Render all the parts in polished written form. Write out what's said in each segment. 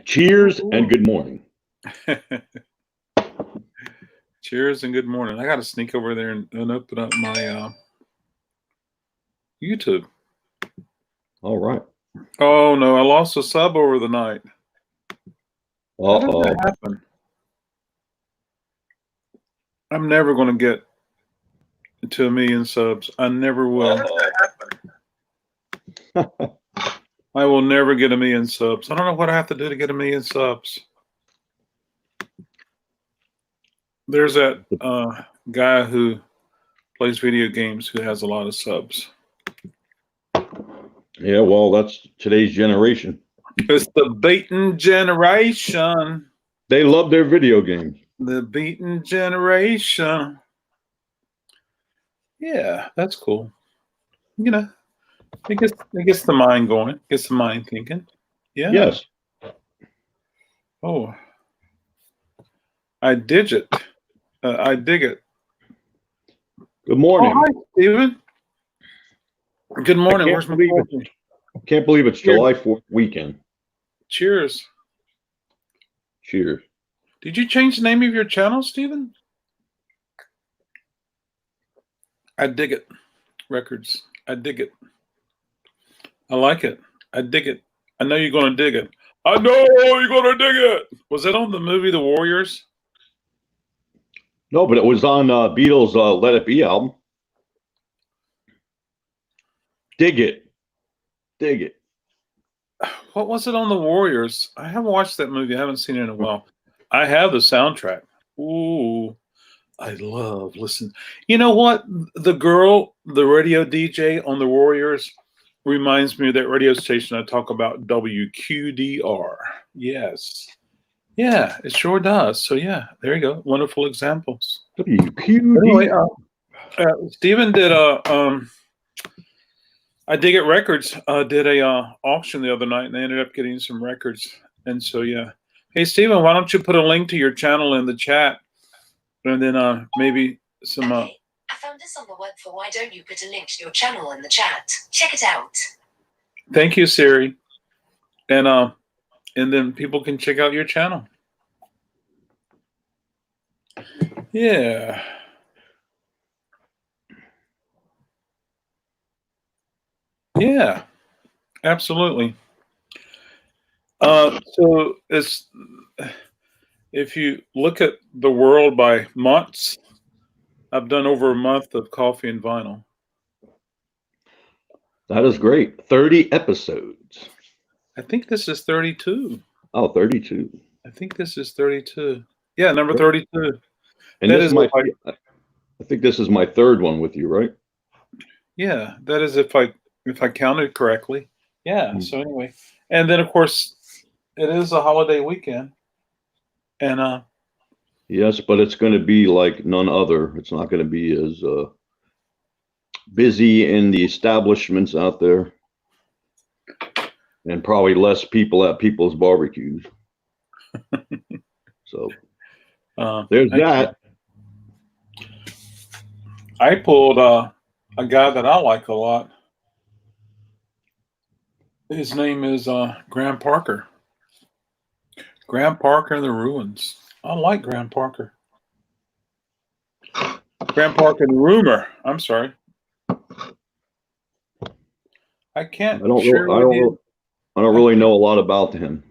Cheers and good morning. Cheers and good morning. I got to sneak over there and open up my YouTube. All right. Oh no, I lost a sub over the night. How did that happen? I'm never going to get to 1 million subs. I never will. I will never get 1 million subs. I don't know what I have to do to get 1 million subs. There's that guy who plays video games who has a lot of subs. Yeah, well, that's today's generation. It's the beaten generation. They love their video games. The beaten generation. Yeah, that's cool. You know, it gets the mind going. Gets the mind thinking. Yeah. Yes. Oh, I dig it. I dig it. Good morning. Oh, hi, Steven. Good morning. Where's my coffee? Can't believe it's July 4th weekend. Cheers. Cheers. Did you change the name of your channel, Steven? I dig it. Records. I dig it. I like it. I dig it. I know you're going to dig it. I know you're going to dig it. Was that on the movie The Warriors? No, but it was on Beatles' Let It Be album. Dig it. Dig it. What was it on The Warriors? I haven't watched that movie. I haven't seen it in a while. I have the soundtrack. Ooh, I love listening. You know what? The girl, the radio DJ on The Warriors reminds me of that radio station I talk about, WQDR. Yes. Yeah, it sure does. So, yeah, there you go. Wonderful examples. WQDR. Anyway, Stephen did I Dig It Records did a auction the other night, and they ended up getting some records. And so, yeah. Hey, Stephen, why don't you put a link to your channel in the chat, and then maybe some. I found this on the web for why don't you put a link to your channel in the chat? Check it out. Thank you, Siri. And then people can check out your channel. Yeah. Yeah, absolutely. So it's, if you look at the world by months, I've done over a month of coffee and vinyl. That is great. 30 episodes. I think this is 32. Oh, 32. I think this is 32. Yeah, number 32. And this is I think this is my third one with you, right? Yeah, that is if I counted correctly. Yeah. So anyway, and then of course it is a holiday weekend, and yes, but it's going to be like none other. It's not going to be as busy in the establishments out there, and probably less people at people's barbecues. So there's that. I pulled a guy that I like a lot. His name is Graham Parker. Graham Parker and the Ruins. I like Graham Parker. Graham Parker and the Rumor. I'm sorry. I don't really know a lot about him.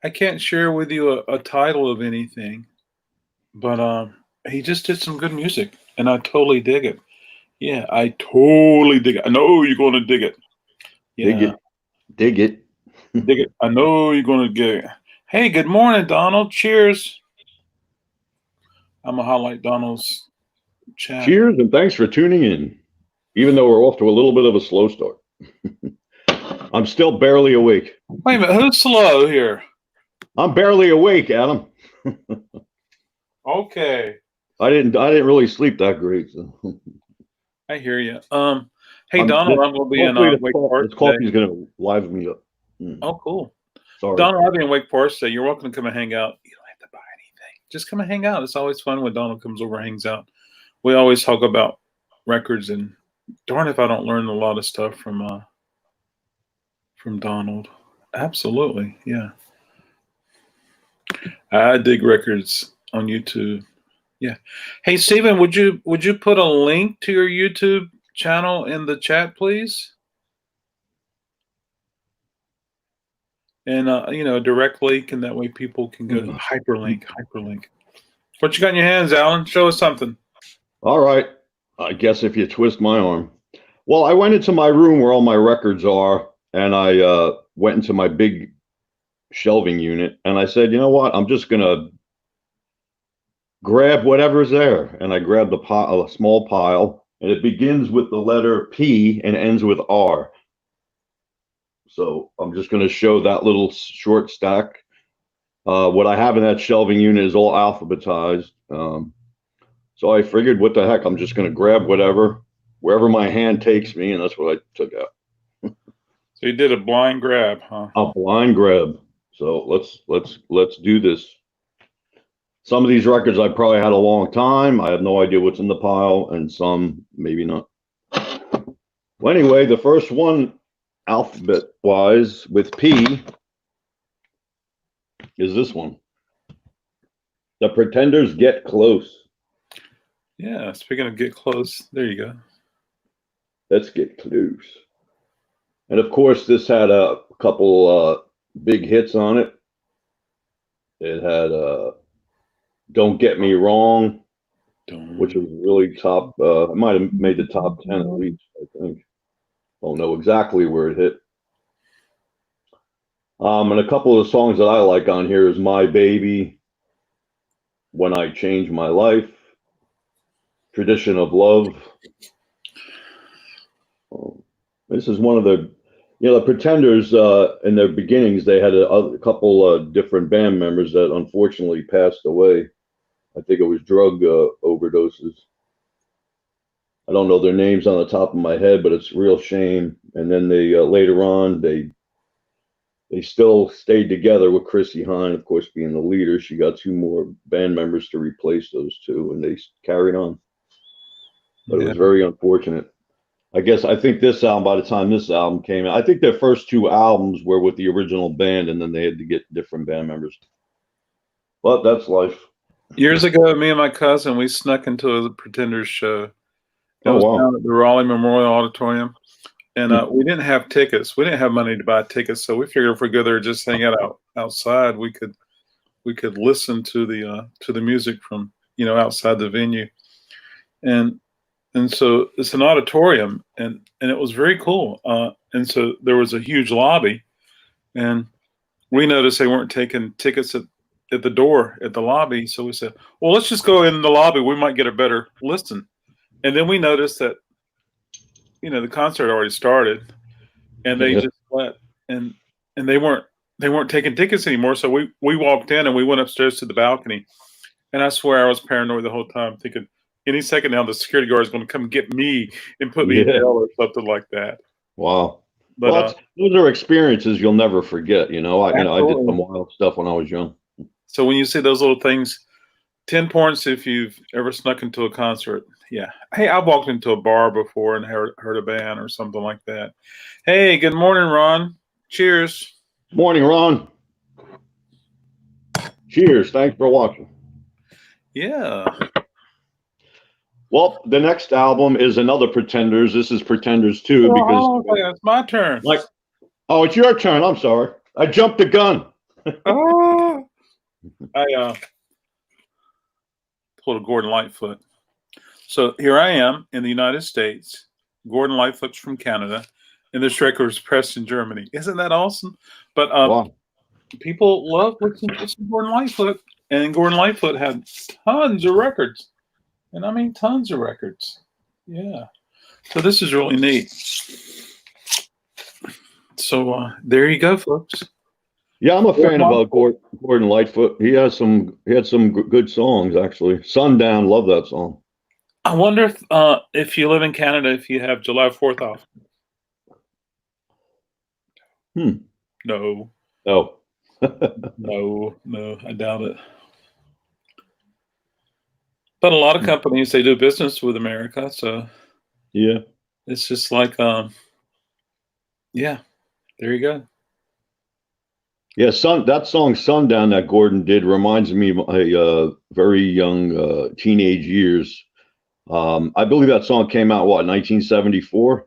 I can't share with you a title of anything, but he just did some good music, and I totally dig it. Yeah, I totally dig it. I know you're going to dig it. Yeah. Dig it. Dig it. Dig it. I know you're going to get it. Hey, good morning, Donald. Cheers. I'm going to highlight Donald's chat. Cheers, and thanks for tuning in, even though we're off to a little bit of a slow start. I'm still barely awake. Wait a minute. Who's slow here? I'm barely awake, Adam. Okay. I didn't really sleep that great. So. I hear you. Hey, Donald, I'm going to be in Wake Forest. This coffee's going to liven me up. Oh, cool. Sorry. Donald, I'll be in Wake Forest today. You're welcome to come and hang out. You don't have to buy anything. Just come and hang out. It's always fun when Donald comes over and hangs out. We always talk about records, and darn if I don't learn a lot of stuff from Donald. Absolutely, yeah. I dig records on YouTube. Yeah. Hey, Stephen, would you put a link to your YouTube channel in the chat, please? And a direct link, and that way people can go hyperlink. What you got in your hands, Alan? Show us something. All right. I guess if you twist my arm. Well, I went into my room where all my records are, and I went into my big shelving unit, and I said, you know what? I'm just gonna grab whatever's there, and I grabbed a small pile, and it begins with the letter P and ends with R. So I'm just going to show that little short stack. What I have in that shelving unit is all alphabetized. So I figured, what the heck? I'm just going to grab wherever my hand takes me, and that's what I took out. So you did a blind grab, huh? A blind grab. So let's do this. Some of these records I probably had a long time. I have no idea what's in the pile, and some maybe not. Well, anyway, the first one, alphabet-wise, with P, is this one. The Pretenders Get Close. Yeah, speaking of get close, there you go. Let's get close. And of course, this had a couple big hits on it. It had Don't Get Me Wrong, which was really top. I might have made the top 10 at least, I think. Don't know exactly where it hit. And a couple of the songs that I like on here is My Baby, When I Change My Life, Tradition of Love. This is one of the Pretenders, in their beginnings, they had a couple different band members that unfortunately passed away. I think it was drug overdoses. I don't know their names on the top of my head, but it's a real shame. And then they later on, they still stayed together with Chrissie Hynde, of course, being the leader. She got 2 more band members to replace those 2, and they carried on. But it was very unfortunate. I think this album, by the time this album came out, I think their first 2 albums were with the original band, and then they had to get different band members. But that's life. Years ago, me and my cousin, we snuck into a Pretenders show. It was down at the Raleigh Memorial Auditorium. And we didn't have tickets. We didn't have money to buy tickets, so we figured if we go there and just hang out outside, we could listen to the music from outside the venue. And so it's an auditorium, and it was very cool. And so there was a huge lobby, and we noticed they weren't taking tickets at the door at the lobby. So we said, well, let's just go in the lobby. We might get a better listen. And then we noticed that the concert already started, and they just let and they weren't taking tickets anymore. So we walked in and we went upstairs to the balcony, and I swear I was paranoid the whole time, thinking any second now the security guard is going to come get me and put me in jail or something like that. Wow. But those are experiences you'll never forget. I did some wild stuff when I was young. So when you see those little things, 10 points if you've ever snuck into a concert. Yeah. Hey, I walked into a bar before and heard a band or something like that. Hey, good morning, Ron. Cheers. Morning, Ron. Cheers. Thanks for watching. Yeah. Well, the next album is another Pretenders. This is Pretenders 2 because it's my turn. Oh, it's your turn. I'm sorry. I jumped the gun. I pulled a Gordon Lightfoot. So here I am in the United States. Gordon Lightfoot's from Canada, and this record was pressed in Germany. Isn't that awesome? But wow. People love listening to Gordon Lightfoot, and Gordon Lightfoot had tons of records, and I mean tons of records. Yeah. So this is really neat. So there you go, folks. Yeah, I'm a fan of Gordon Lightfoot. He had some good songs, actually. Sundown, love that song. I wonder if you live in Canada, if you have July 4th off. No. Oh. No, I doubt it. But a lot of companies, they do business with America, so yeah, it's just like, yeah, there you go. Yeah, that song "Sundown" that Gordon did reminds me of my very young teenage years. I believe that song came out, what, 1974?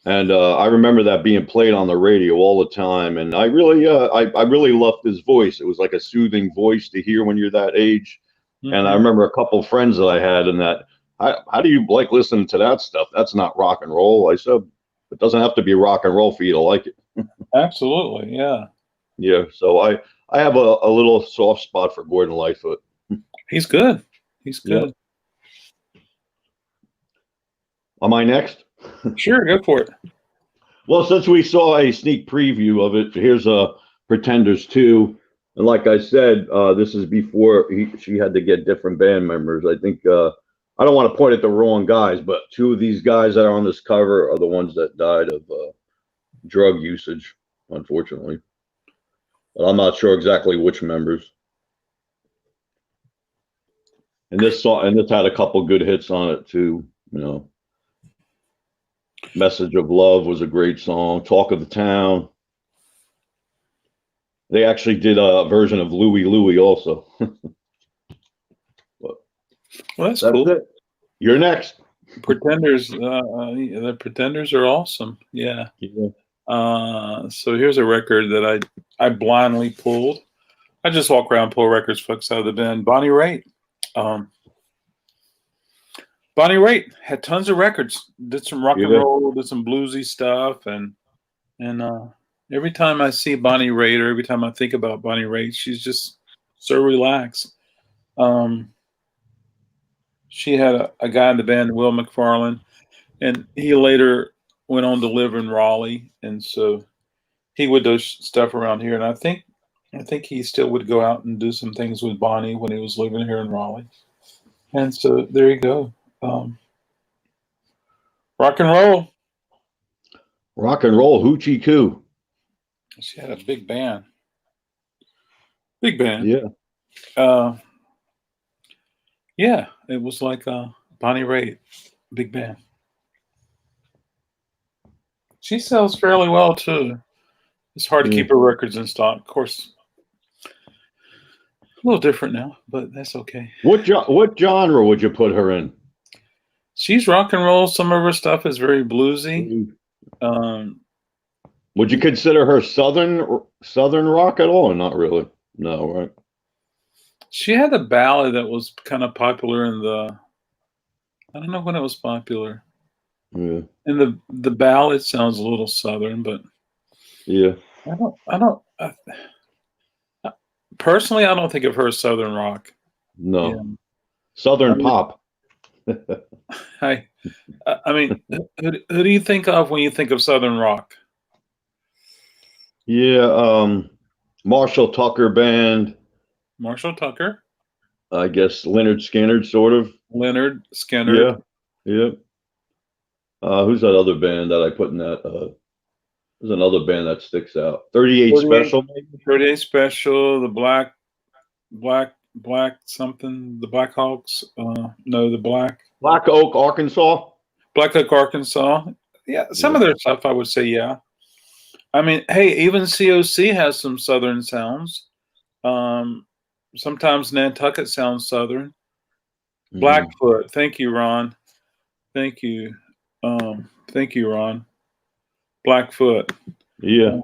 And I remember that being played on the radio all the time. And I really loved his voice. It was like a soothing voice to hear when you're that age. And I remember a couple of friends that I had, and that, how do you like listening to that stuff? That's not rock and roll. I said, it doesn't have to be rock and roll for you to like it. Absolutely, yeah. Yeah, so I have a little soft spot for Gordon Lightfoot. He's good. He's Yeah. good. Am I next? Sure, go for it. Well, since we saw a sneak preview of it, here's Pretenders 2. And like I said, this is before she had to get different band members. I think, I don't want to point at the wrong guys, but two of these guys that are on this cover are the ones that died of drug usage, unfortunately. But I'm not sure exactly which members. And this had a couple good hits on it too, you know. Message of Love was a great song. Talk of the Town. They actually did a version of Louie Louie also. Well, that's That's cool. it. You're next. Pretenders, the Pretenders are awesome. Yeah. Yeah. So here's a record that I blindly pulled. I just walk around, pull records, folks, out of the bin. Bonnie Raitt. Bonnie Raitt had tons of records. Did some rock and roll, did some bluesy stuff, and every time I see Bonnie Raitt, or every time I think about Bonnie Raitt, she's just so relaxed. She had a guy in the band, Will McFarlane, and he later went on to live in Raleigh, and so he would do stuff around here. And I think he still would go out and do some things with Bonnie when he was living here in Raleigh. And so there you go. Rock and roll. Rock and roll, hoochie coo. She had a big band. Big band. Yeah. Yeah, it was like Bonnie Raitt, big band. She sells fairly well too. It's hard to keep her records in stock. Of course, a little different now, but that's okay. What genre would you put her in? She's rock and roll. Some of her stuff is very bluesy. Would you consider her southern rock at all, or not really? No, right? She had a ballad that was kind of popular in the, I don't know when it was popular. Yeah. And the ballad sounds a little southern, but yeah, personally, I don't think of her as southern rock. No. Yeah. Southern pop. I mean, who do you think of when you think of southern rock? Yeah, Marshall Tucker Band. Marshall Tucker. I guess Leonard Skinner, sort of. Leonard Skinner. Yeah. Who's that other band that I put in that? There's another band that sticks out. 38 Special. 38 Special. The Black something. The Black Hawks. No, the Black Oak, Arkansas. Black Oak, Arkansas. Yeah, some of their stuff I would say, yeah. I mean, hey, even COC has some southern sounds. Sometimes Nantucket sounds southern. Blackfoot. Thank you, Ron. Thank you. Thank you, Ron. Blackfoot. Yeah.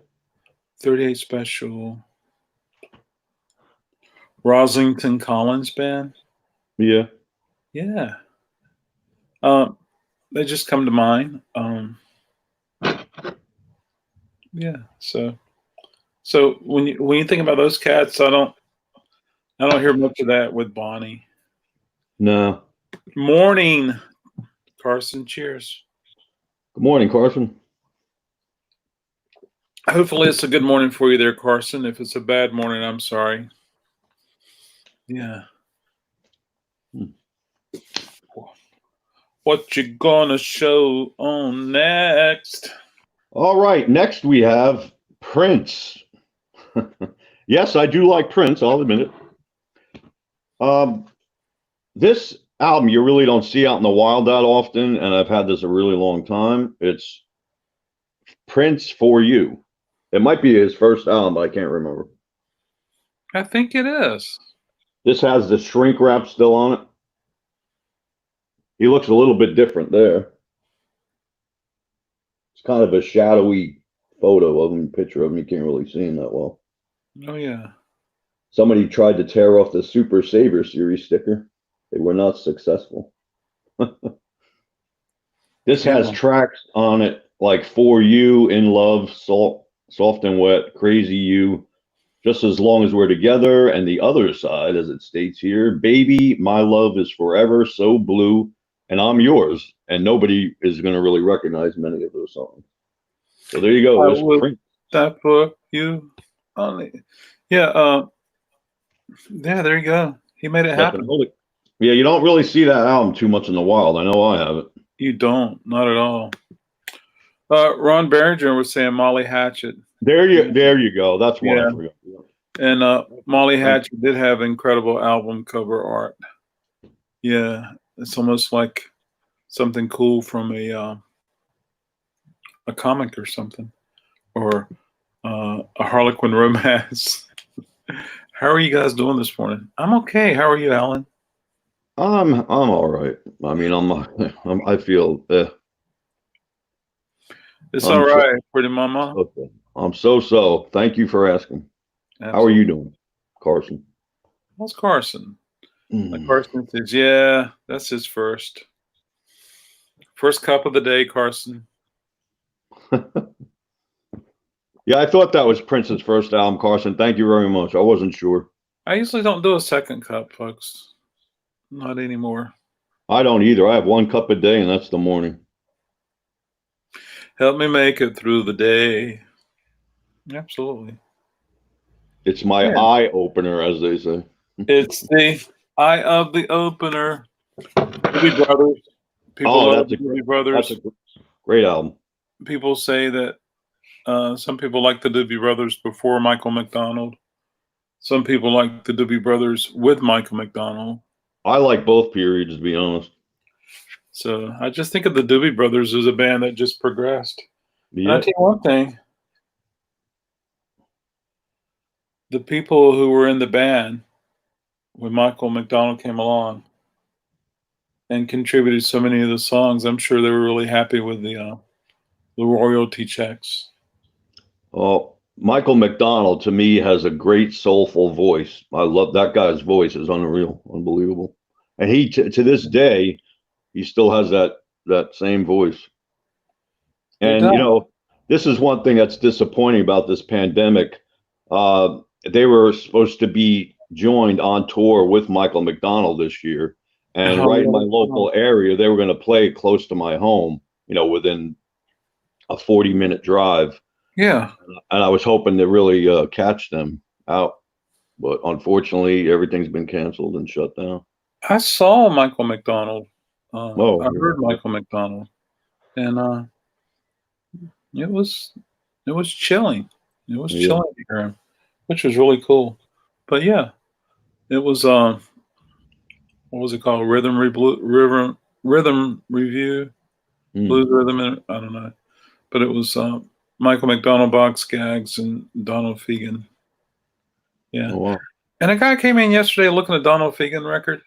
38 Special. Roslington Collins Band. Yeah. Yeah. They just come to mind. Yeah. So when you think about those cats, I don't hear much of that with Bonnie. No. Morning, Carson. Cheers. Good morning, Carson. Hopefully it's a good morning for you there, Carson. If it's a bad morning, I'm sorry. Yeah. What you gonna show on next? All right. Next we have Prince. Yes, I do like Prince. I'll admit it. This album you really don't see out in the wild that often, and I've had this a really long time. It's Prince for You. It might be his first album, but I can't remember. I think it is. This has the shrink wrap still on it. He looks a little bit different there. It's kind of a shadowy photo of him, picture of him. You can't really see him that well. Oh yeah. Somebody tried to tear off the Super Saver Series sticker. They were not successful. This has tracks on it like For You, In Love, Soft and Wet, Crazy You, Just As Long As We're Together, and the other side, as it states here, Baby, My Love Is Forever, So Blue, and I'm Yours. And nobody is going to really recognize many of those songs. So there you go. I would die for you only. Yeah, yeah, there you go. He made it happen. Yeah, you don't really see that album too much in the wild. I know I haven't. You don't, not at all. Ron Berringer was saying Molly Hatchet. There you go. That's what I forgot. And Molly Hatchet did have incredible album cover art. Yeah, it's almost like something cool from a comic or something, or a Harlequin romance. How are you guys doing this morning? I'm okay. How are you, Alan? I'm all right. I mean, I feel it's all right, pretty mama. Okay. I'm so. Thank you for asking. Absolutely. How are you doing, Carson? What's Carson? Carson says, yeah, that's his first cup of the day, Carson. Yeah, I thought that was Prince's first album, Carson. Thank you very much. I wasn't sure. I usually don't do a second cup, folks. Not anymore. I don't either. I have one cup a day, and that's the morning. Help me make it through the day. Absolutely. It's my eye opener, as they say. It's the eye of the opener. Doobie Brothers. People love Doobie Brothers. That's a great album. People say that some people like the Doobie Brothers before Michael McDonald. Some people like the Doobie Brothers with Michael McDonald. I like both periods, to be honest. So I just think of the Doobie Brothers as a band that just progressed. Yeah. I'll tell you one thing. The people who were in the band when Michael McDonald came along and contributed so many of the songs, I'm sure they were really happy with the royalty checks. Well, Michael McDonald, to me, has a great soulful voice. I love that guy's voice. Is unreal, unbelievable. And he, to this day, he still has that same voice. And, you know, this is one thing that's disappointing about this pandemic. They were supposed to be joined on tour with Michael McDonald this year. And right in my local area, they were going to play close to my home, you know, within a 40-minute drive. Yeah. And I was hoping to really catch them out. But unfortunately, everything's been canceled and shut down. I saw Michael McDonald. I heard Michael McDonald. And it was chilling. It was chilling to hear him, which was really cool. But yeah, it was what was it called? Rhythm Review, Blues Rhythm. I don't know, but it was Michael McDonald, Box Gags, and Donald Fagen. Yeah. Oh, wow. And a guy came in yesterday looking at Donald Fagen record,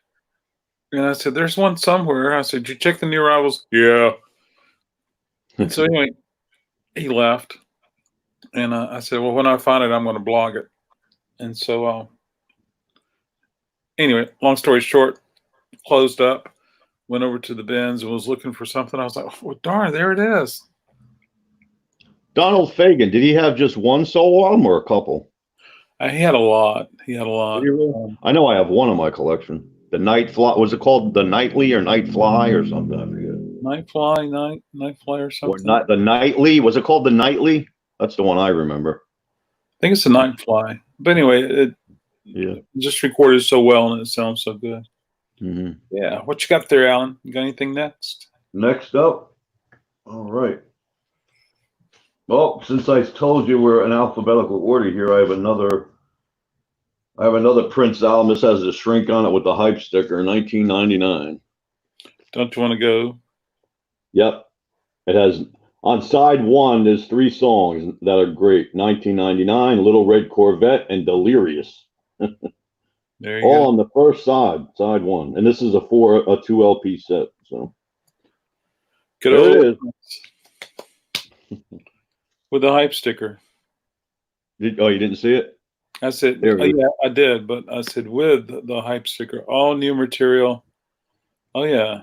and I said, "There's one somewhere." I said, "You check the new arrivals?" Yeah. And so anyway, he left, and I said, "Well, when I find it, I'm going to blog it." And so, anyway, long story short, closed up, went over to the bins and was looking for something. I was like, "Oh, darn, there it is." Donald Fagen, did he have just one solo album or a couple? He had a lot. He had a lot. Really? I know I have one in my collection. The Night Fly, was it called The Nightly or Night Fly or something? I forget. Night Fly or something. Or not the Nightly? Was it called The Nightly? That's the one I remember. I think it's the Night Fly. But anyway, it just recorded so well and it sounds so good. Mm-hmm. Yeah. What you got there, Alan? You got anything next? Next up. All right. Well, since I told you we're in alphabetical order here, I have another Prince album. This has a shrink on it with the hype sticker, 1999. Don't you want to go? Yep. It has On side one, there's 3 songs that are great. 1999, Little Red Corvette, and Delirious. There you All go. on the first side one. And this is a 2 LP set. So Good there old it is. with the hype sticker. You didn't see it? I said, There it is. yeah, I did, but I said with the hype sticker, all new material. Oh yeah,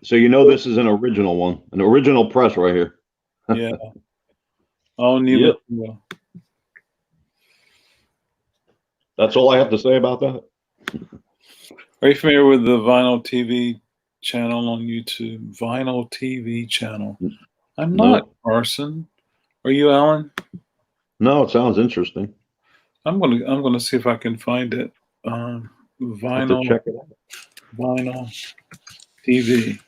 So you know this is an original one, an original press right here. yeah, all new Yep. material. That's all I have to say about that. Are you familiar with the Vinyl TV channel on YouTube? Vinyl TV channel. I'm No. not, Carson. Are you, Alan? No, it sounds interesting. I'm gonna see if I can find it. Have to Vinyl check it out. Vinyl TV.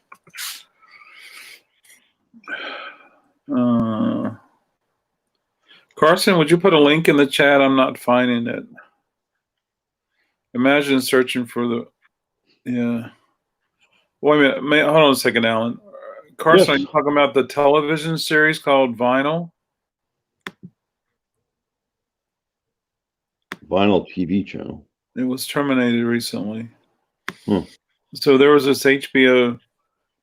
Carson, would you put a link in the chat? I'm not finding it. Imagine searching for the, yeah. Wait a minute. Hold on a second, Alan. Carson, Yes. are you talking about the television series called Vinyl? Vinyl TV channel. It was terminated recently. Hmm. So there was this HBO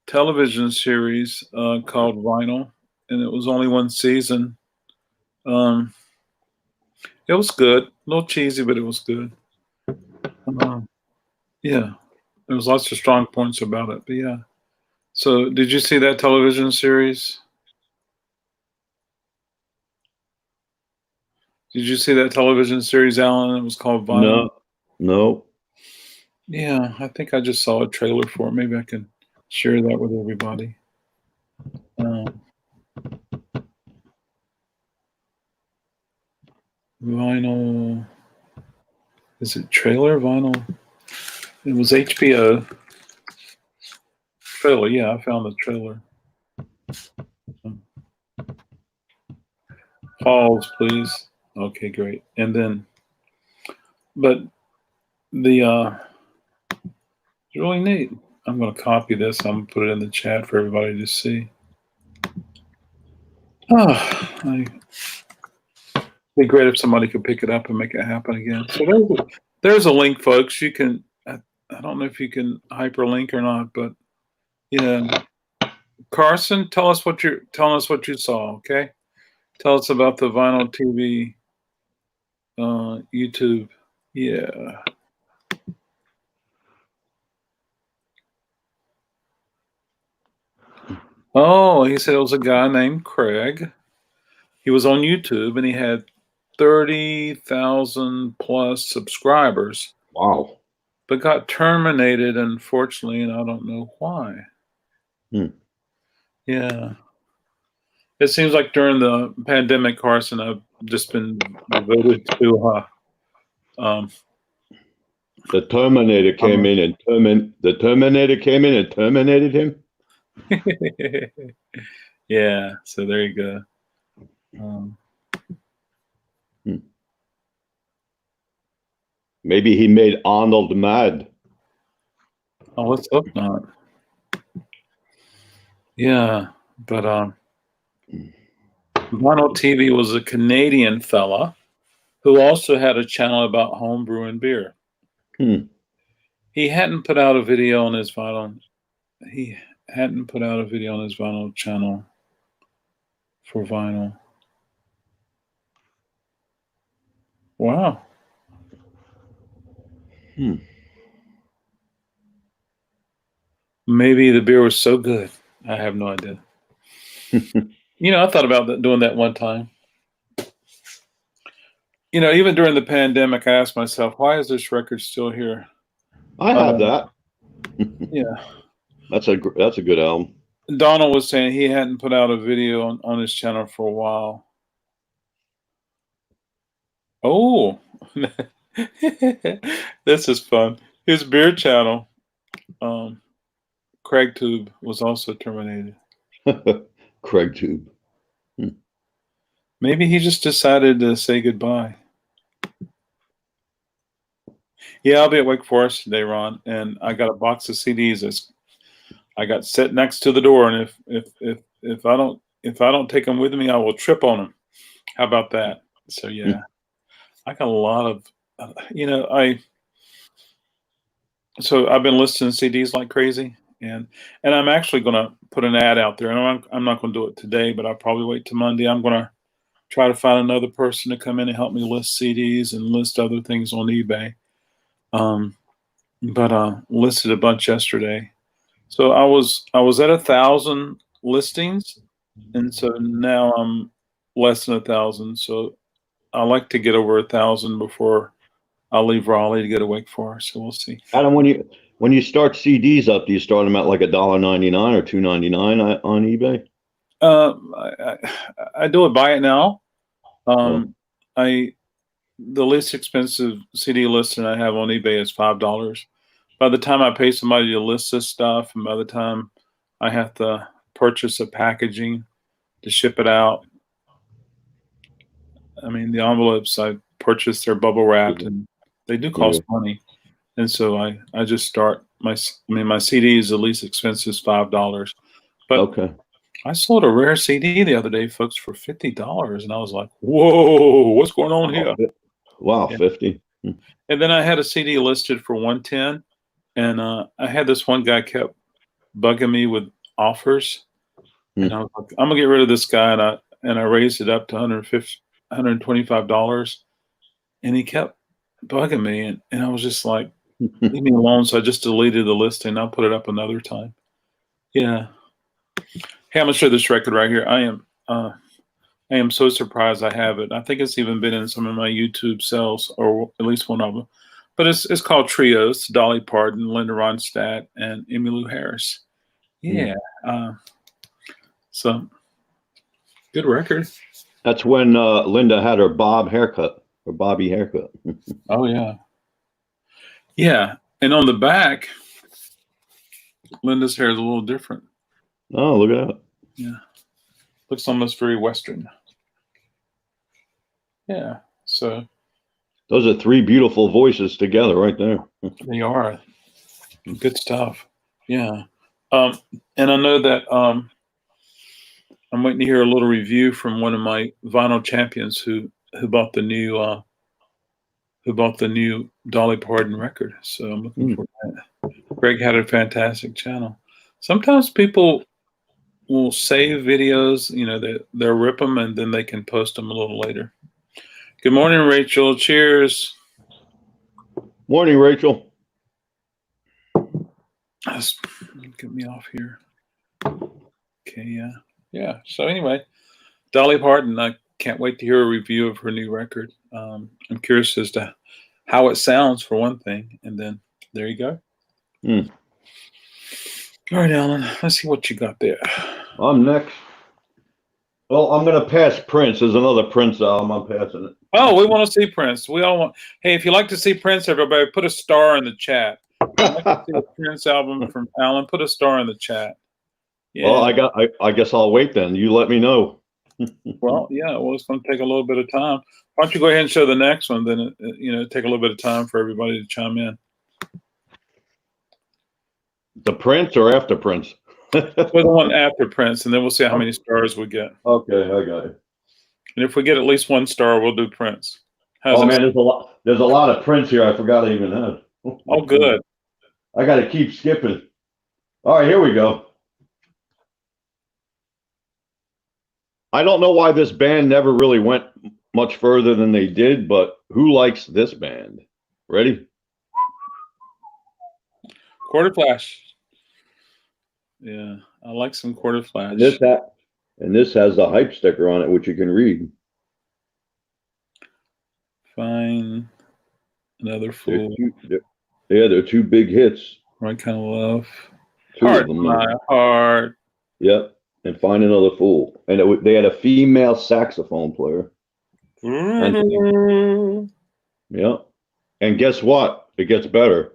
television series called Vinyl, and it was only 1 season. It was good. A little cheesy, but it was good. Yeah. There was lots of strong points about it, but yeah. So did you see that television series? Did you see that television series, Alan? It was called Vinyl. No. Yeah, I think I just saw a trailer for it. Maybe I can share that with everybody. Vinyl. Is it trailer? Vinyl. It was HBO. Trailer. Yeah, I found the trailer. Pause, please. Okay, great. And then, but the it's really neat. I'm going to copy this. I'm going to put it in the chat for everybody to see. It'd be great if somebody could pick it up and make it happen again. So there's a link, folks. You can. I don't know if you can hyperlink or not, but yeah. Carson, tell us what you saw. Okay, tell us about the Vinyl TV YouTube. Yeah. Oh, he said it was a guy named Craig. He was on YouTube and he had 30,000 plus subscribers. Wow. But got terminated, unfortunately, and I don't know why. Yeah. It seems like during the pandemic, Carson, I've just been devoted to The Terminator came in and terminated him. yeah, so there you go. Maybe he made Arnold mad. Oh, let's hope not. Yeah, but Vinyl TV was a Canadian fella who also had a channel about homebrew and beer. He hadn't put out a video on his vinyl. He hadn't put out a video on his vinyl channel for vinyl. Wow. Maybe the beer was so good. I have no idea. I thought about doing that one time. Even during the pandemic, I asked myself, why is this record still here? I have that. Yeah. That's a good album. Donald was saying he hadn't put out a video on his channel for a while. Oh, this is fun. His beer channel, Craig Tube, was also terminated. Craig Tube. Maybe he just decided to say goodbye. Yeah, I'll be at Wake Forest today, Ron, and I got a box of CDs I got set next to the door, and if I don't if I don't take them with me, I will trip on them. How about that? So yeah, I got a lot of, so I've been listening to CDs like crazy, and I'm actually going to put an ad out there. And I'm not going to do it today, but I'll probably wait till Monday. I'm going to try to find another person to come in and help me list CDs and list other things on eBay. But listed a bunch yesterday. So I was at 1,000 listings, and so now I'm less than 1,000. So I like to get over 1,000 before I'll leave Raleigh to go to Wake Forest. So we'll see. Adam, when you start CDs up, do you start them at like $1.99 or $2.99 on eBay? I do it buy it now. Oh. The least expensive CD listing I have on eBay is $5. By the time I pay somebody to list this stuff, and by the time I have to purchase the packaging to ship it out, I mean, the envelopes I purchased, they're bubble wrapped, and they do cost money. And so I just start my CD is the least expensive is $5. But Okay. I sold a rare CD the other day, folks, for $50, and I was like, "Whoa, what's going on here?" Wow, Yeah. 50. And then I had a CD listed for 110, and I had this one guy kept bugging me with offers, and I was like, "I'm gonna get rid of this guy," and I raised it up to $125, and he kept bugging me, and I was just like, "Leave me alone." So I just deleted the listing. I'll put it up another time. Yeah. Hey, I'm gonna show this record right here. I am so surprised I have it. I think it's even been in some of my YouTube sales, or at least one of them. But it's called Trios: Dolly Parton, Linda Ronstadt, and Emmylou Harris. Yeah. So good record. That's when Linda had her Bobby haircut. Oh yeah. Yeah. And on the back, Linda's hair is a little different. Oh, look at that. Yeah. Looks almost very Western. Yeah. So those are three beautiful voices together right there. They are. Good stuff. Yeah. And I know that I'm waiting to hear a little review from one of my vinyl champions who bought the new Dolly Parton record. So I'm looking for that. Greg had a fantastic channel. Sometimes people will save videos, they'll rip them and then they can post them a little later. Good morning, Rachel. Cheers. Morning, Rachel. Get me off here. Okay, yeah. So anyway, Dolly Parton, I can't wait to hear a review of her new record. I'm curious as to how it sounds, for one thing, and then there you go. All right, Alan, let's see what you got there. I'm next. Well, I'm going to pass Prince. There's another Prince album. I'm passing it. Oh, we want to see Prince. We all want. Hey, if you like to see Prince, everybody, put a star in the chat. I'd like to see a Prince album from Alan. Put a star in the chat. Yeah. Well, I guess I'll wait then. You let me know. Well, yeah. Well, it's going to take a little bit of time. Why don't you go ahead and show the next one? Then take a little bit of time for everybody to chime in. The Prince or after Prince? Well, the one after Prince, and then we'll see how many stars we get. Okay, I got it. And if we get at least one star, we'll do Prince. Man, there's a lot of Prince here. I forgot I even had. Oh, good. I got to keep skipping. All right, here we go. I don't know why this band never really went much further than they did, but who likes this band? Ready? Quarter Flash. Yeah, I like some Quarter Flash. And this has the hype sticker on it, which you can read. Fine. Another Fool. They're two big hits. Right Kind of Love. Two Heart of them. My Heart. Yep. And Find Another Fool. And they had a female saxophone player. Yeah. And guess what? It gets better.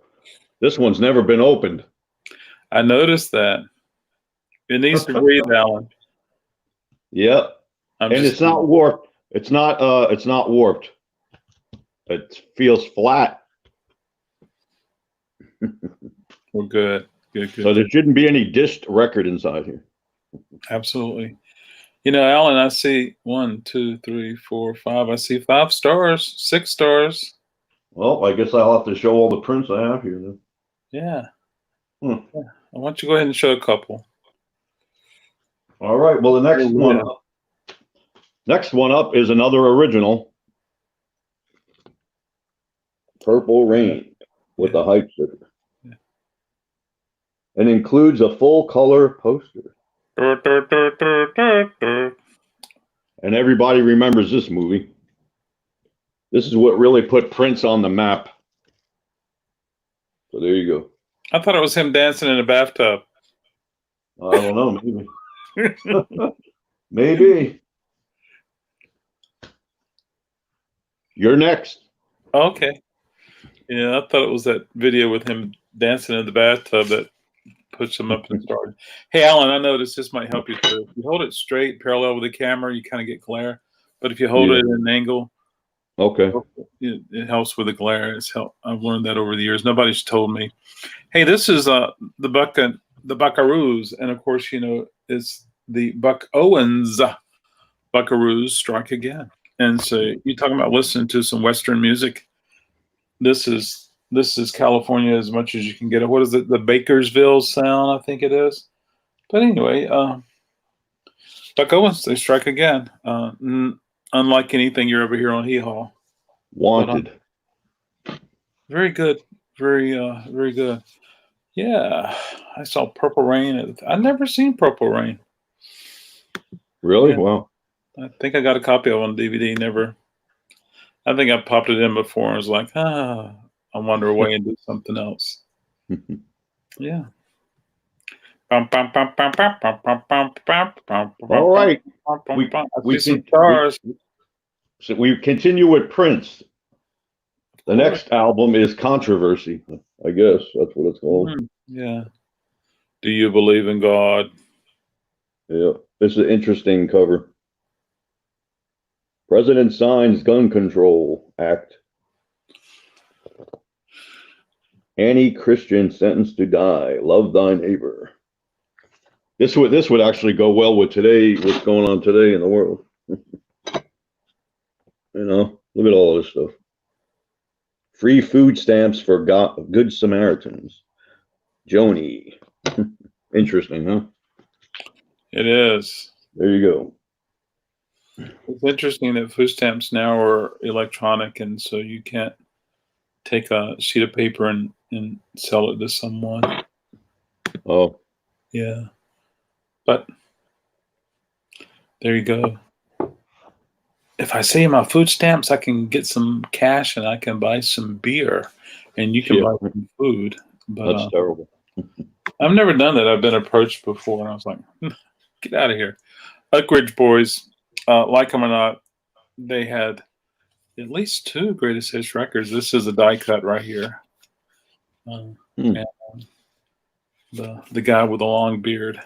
This one's never been opened. I noticed that. It needs to breathe, Alan. Yep. And it's not warped. It's not warped. It feels flat. Well, good. So there shouldn't be any disc record inside here. Absolutely. You know, Alan, I see 1, 2, 3, 4, 5. I see 5 stars, 6 stars. Well, I guess I'll have to show all the prints I have here then. Yeah. Hmm. Yeah. Why don't you go ahead and show a couple? All right. Well, the next one up is another original. Purple Rain with the hype sticker. Yeah. And includes a full color poster. And everybody remembers this movie. This is what really put Prince on the map. So there you go. I thought it was him dancing in a bathtub. I don't know, maybe. Maybe. You're next. Okay. Yeah, I thought it was that video with him dancing in the bathtub that puts him up and started. Hey, Alan, I noticed this might help you too. If you hold it straight, parallel with the camera, you kind of get glare. But if you hold it at an angle, Okay. it helps with the glare. I've learned that over the years. Nobody's told me. Hey, this is the Buckaroos, and of course, you know, it's the Buck Owens Buckaroos strike again. And so you're talking about listening to some Western music. This is California as much as you can get it. What is it? The Bakersville sound, I think it is. But anyway, Buck Owens, they strike again. Unlike anything you ever hear on Hee Haw. Wanted. Very good. Very good. Yeah. I saw Purple Rain. I've never seen Purple Rain. Really? Yeah. Wow. I think I got a copy of it on DVD. I think I popped it in before and was like, I wander away and do something else. Yeah. All right. We continue with Prince. The next album is Controversy. I guess that's what it's called. Yeah. Do you believe in God? Yeah. This is an interesting cover. President signs Gun Control Act. Anti-Christian sentenced to die. Love thy neighbor. This would actually go well with today. What's going on today in the world? You know, look at all this stuff. Free food stamps for Good Samaritans. Joni. Interesting, huh? It is. There you go. It's interesting that food stamps now are electronic, and so you can't take a sheet of paper and sell it to someone. Oh. Yeah. But there you go. If I say my food stamps, I can get some cash and I can buy some beer, and you can buy some food. But that's terrible. I've never done that. I've been approached before, and I was like, get out of here. Oak Ridge Boys, like them or not, they had at least 2 greatest hits records. This is a die cut right here. And, the guy with the long beard.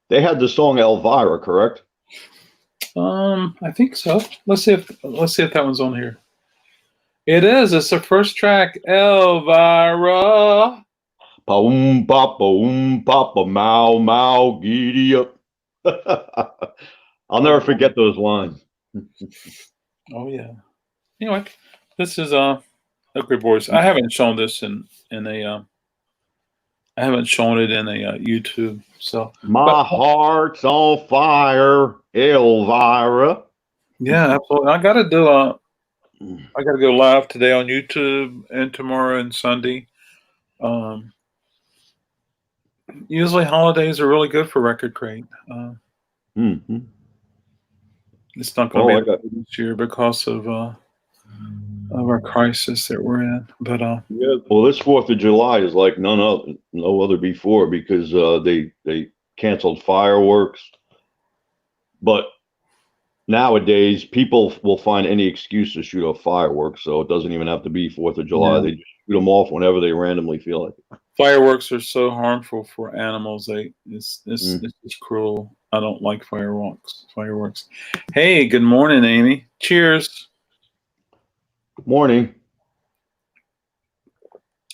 They had the song Elvira, correct? I think so. Let's see if that one's on here. It is. It's the first track, Elvira. Boom, papa, mow, mow, giddy up. I'll never forget those lines. Oh yeah. Anyway, this is Oak Ridge Boys. I haven't shown this in a. I haven't shown it in a YouTube. So my heart's on fire, Elvira. Yeah, absolutely. I got to go live today on YouTube and tomorrow and Sunday. Usually holidays are really good for RecordKrate. It's not going to be this year because of our crisis that we're in. But yeah, well, this 4th of July is like no other before because they canceled fireworks. But nowadays, people will find any excuse to shoot off fireworks, so it doesn't even have to be 4th of July. Yeah. They just shoot them off whenever they randomly feel like it. Fireworks are so harmful for animals. It's just cruel. I don't like fireworks. Hey, good morning, Amy. Cheers. Morning.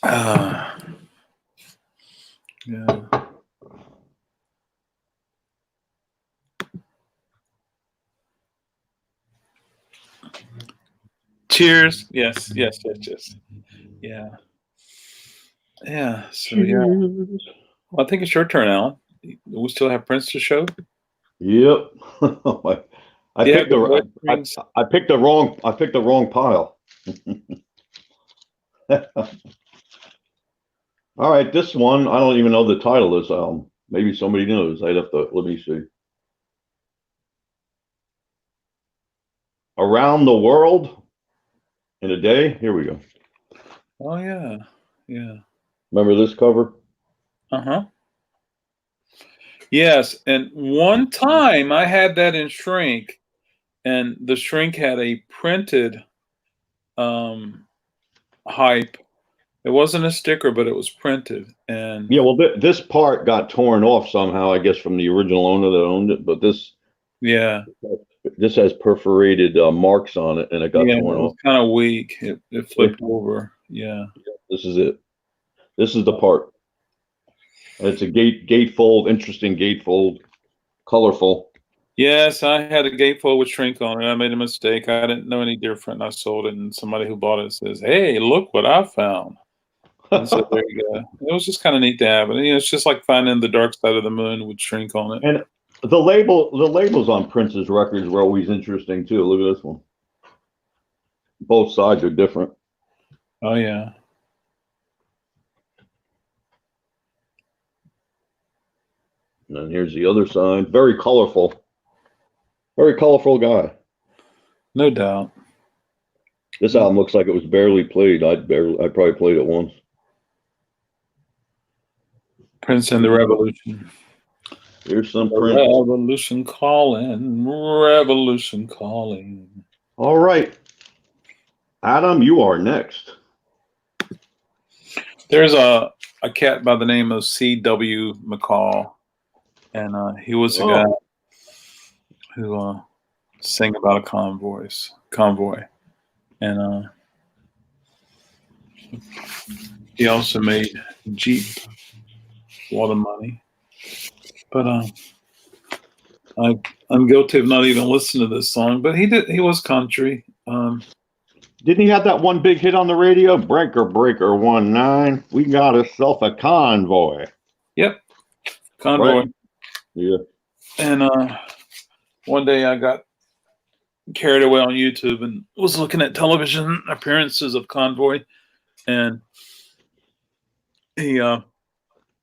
Yeah. Cheers. Yes. Yeah. Yeah. So yeah. Cheers. Well, I think it's your turn, Alan. We still have Prince to show. Yep. I Yeah, picked the the red I, rings. I picked the wrong pile. All right, this one I don't even know the title of this album. Maybe somebody knows. I'd have to let me see. Around the World in a Day. Here we go. Oh yeah. Yeah. Remember this cover? Uh-huh. Yes. And one time I had that in shrink, and the shrink had a printed hype. It wasn't a sticker, but it was printed. And Yeah, well, this part got torn off somehow, I guess, from the original owner that owned it. But yeah. this has perforated marks on it, and it got Yeah, it torn was off. kind of weak. It flipped over. Yeah. This is it. This is the part. It's a gatefold, interesting gatefold, colorful. Yes, I had a gatefold with shrink on it. I made a mistake. I didn't know any different. I sold it, and somebody who bought it says, "Hey, look what I found." And so there you go. It was just kind of neat to have it. You know, it's just like finding the dark side of the moon with shrink on it. And the labels on Prince's records were always interesting too. Look at this one. Both sides are different. Oh yeah. And then here's the other side. Very colorful. Very colorful guy. No doubt. This album looks like it was barely played. I probably played it once. Prince and the Revolution. Here's some The Prince. revolution calling. Revolution calling. All right. Adam, you are next. There's a cat by the name of C.W. McCall, and he was a guy who sang about a convoy, and he also made Jeep, a lot of money. But I'm guilty of not even listening to this song. But he was country. Didn't he have that one big hit on the radio? Breaker, breaker, 19. We got ourselves a convoy. Yep, convoy. Right? Yeah. And one day I got carried away on YouTube and was looking at television appearances of Convoy, and he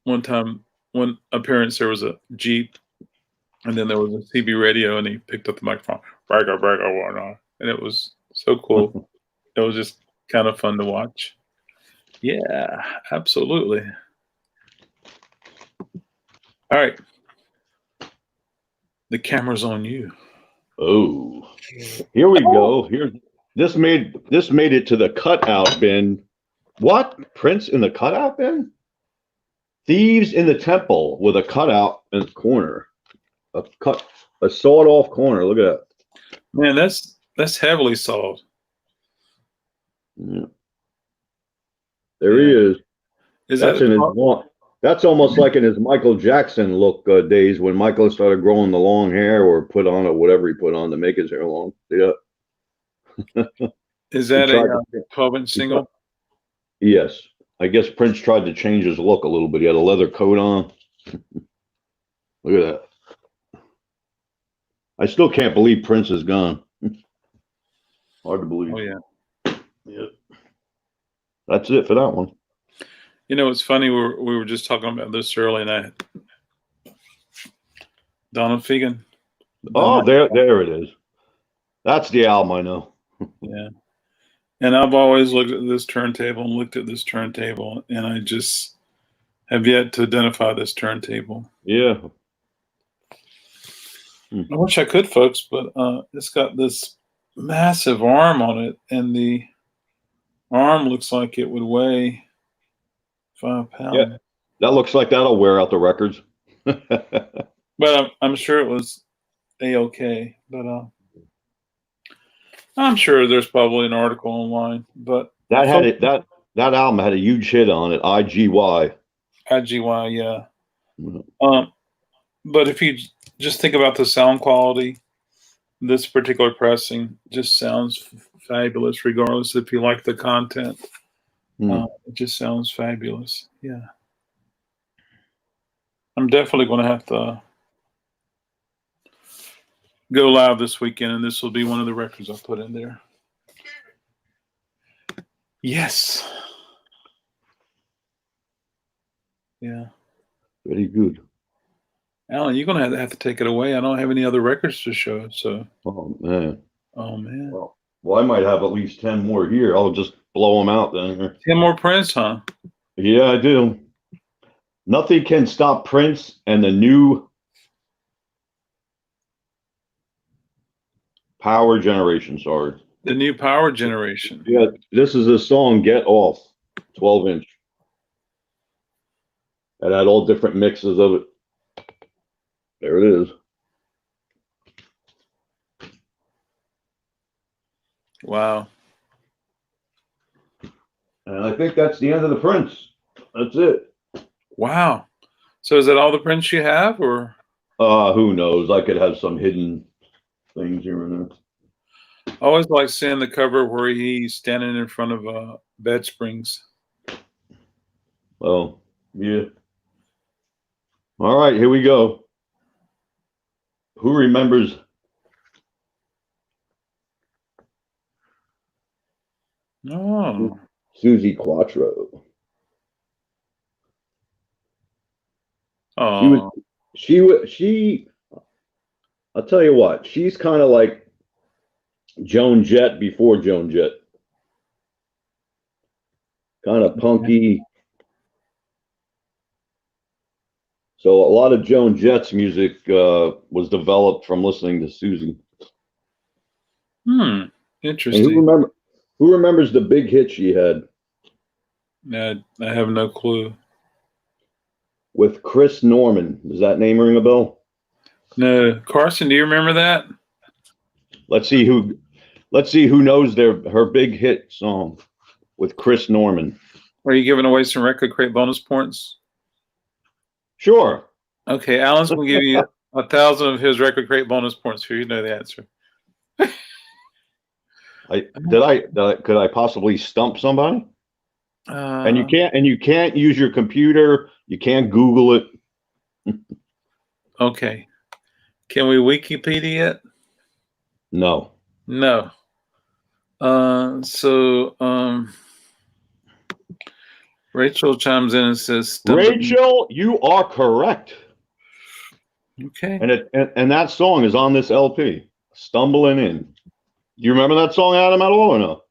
one appearance there was a Jeep, and then there was a CB radio, and he picked up the microphone, breaker, breaker, whatnot, and it was so cool. It was just kind of fun to watch. Yeah, absolutely. All right, the camera's on you. Oh, here we go. This made it to the cutout bin. What? Prince in the cutout bin? Thieves in the Temple with a cutout in the corner. A sawed off corner. Look at that. Man, that's heavily sawed. Yeah. There he is. That's in his long. That's almost like in his Michael Jackson look days when Michael started growing the long hair or put on it, whatever he put on to make his hair long. Yeah. Is that a 12-inch single? Yes. I guess Prince tried to change his look a little bit. He had a leather coat on. Look at that. I still can't believe Prince is gone. Hard to believe. Oh, yeah. Yeah. That's it for that one. You know, it's funny. We were just talking about this early night. Donald Fagen. Oh, there it is. That's the album I know. Yeah. And I've always looked at this turntable and looked at this turntable, and I just have yet to identify this turntable. Yeah. I wish I could, folks, but it's got this massive arm on it, and the arm looks like it would weigh 5 pounds. Yeah, that looks like that'll wear out the records. But I'm sure it was A-OK. But I'm sure there's probably an article online. But that had it. That album had a huge hit on it. IGY. IGY, yeah. Mm-hmm. But if you just think about the sound quality, this particular pressing just sounds fabulous, regardless if you like the content. Hmm. It just sounds fabulous. Yeah. I'm definitely going to have to go live this weekend, and this will be one of the records I put in there. Yes. Yeah. Very good. Alan, you're going to have to take it away. I don't have any other records to show. So, Oh man. oh man, Well, I might have at least 10 more here. I'll just blow them out then. 10 more Prince, huh? Yeah, I do. Nothing Can Stop Prince and the New Power Generation. Sorry. The new power generation. Yeah, this is a song, Get Off, 12-inch. It had all different mixes of it. There it is. Wow. And I think that's the end of the Prince. That's it. Wow. So is that all the Prince you have, or? Who knows? I could have some hidden things here and there. I always like seeing the cover where he's standing in front of Bed Springs. Well, yeah. All right, here we go. Who remembers? Oh. Susie Quattro. Oh. She I'll tell you what, she's kind of like Joan Jett before Joan Jett. Kind of punky. So a lot of Joan Jett's music was developed from listening to Susie. And Interesting. who remembers the big hit she had I have no clue. with Chris Norman? Does that name ring a bell? No. Carson, do you remember that? Let's see who knows her big hit song with Chris Norman. Are you giving away some RecordKrate bonus points? Sure. Okay, Alan's going to give you 1,000 of his RecordKrate bonus points for you to know the answer. Could I possibly stump somebody? And you can't use your computer. You can't Google it. Okay. Can we Wikipedia it? No. No. Rachel chimes in and says, Rachel, you are correct. Okay. And that song is on this LP, Stumbling In. Do you remember that song, Adam, at all or no?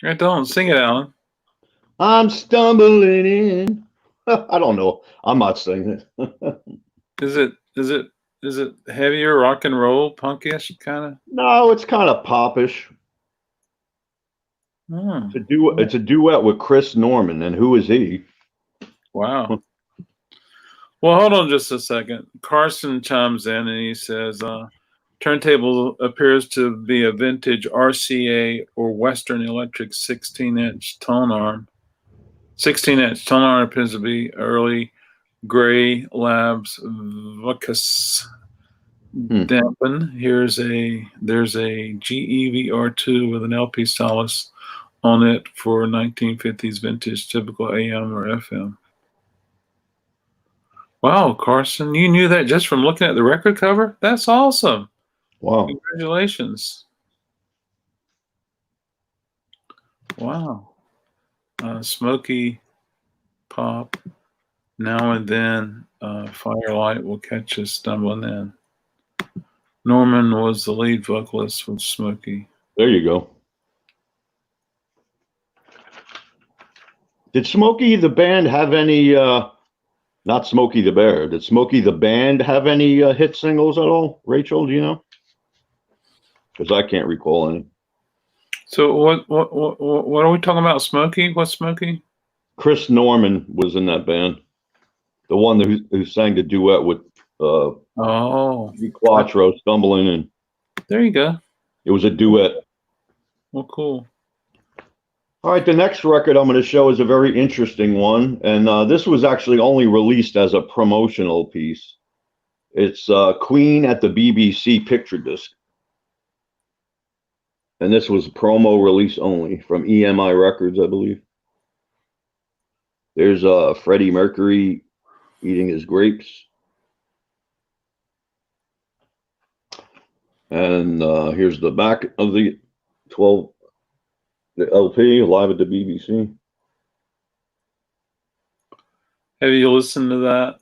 I don't. Sing it, Alan. I'm stumbling in. I don't know. I'm not singing it. Is it heavier rock and roll, punkish kind of? No, it's kind of popish. It's a duet with Chris Norman, and who is he? Wow. Well, hold on just a second. Carson chimes in and he says, turntable appears to be a vintage RCA or Western Electric 16-inch tone arm. 16-inch tone arm appears to be early Gray Labs Vuckus dampen. There's a GEVR2 with an LP Solace on it for 1950s vintage, typical AM or FM. Wow, Carson, you knew that just from looking at the record cover? That's awesome. Wow. Congratulations. Wow. Smoky pop. Now and then, Firelight will catch us stumbling in. Norman was the lead vocalist with Smokey. There you go. Did Smokey the band have any, not Smokey the Bear, did Smokey the band have any hit singles at all? Rachel, do you know? Because I can't recall any. So what are we talking about? Smokey? What's Smokey? Chris Norman was in that band. The one who sang the duet with Quattro, Stumbling In. There you go. It was a duet. Well, cool. All right, the next record I'm going to show is a very interesting one, and this was actually only released as a promotional piece. It's Queen at the BBC picture disc. And this was promo release only from EMI Records, I believe. There's Freddie Mercury eating his grapes. And here's the back of the LP, live at the BBC. Have you listened to that?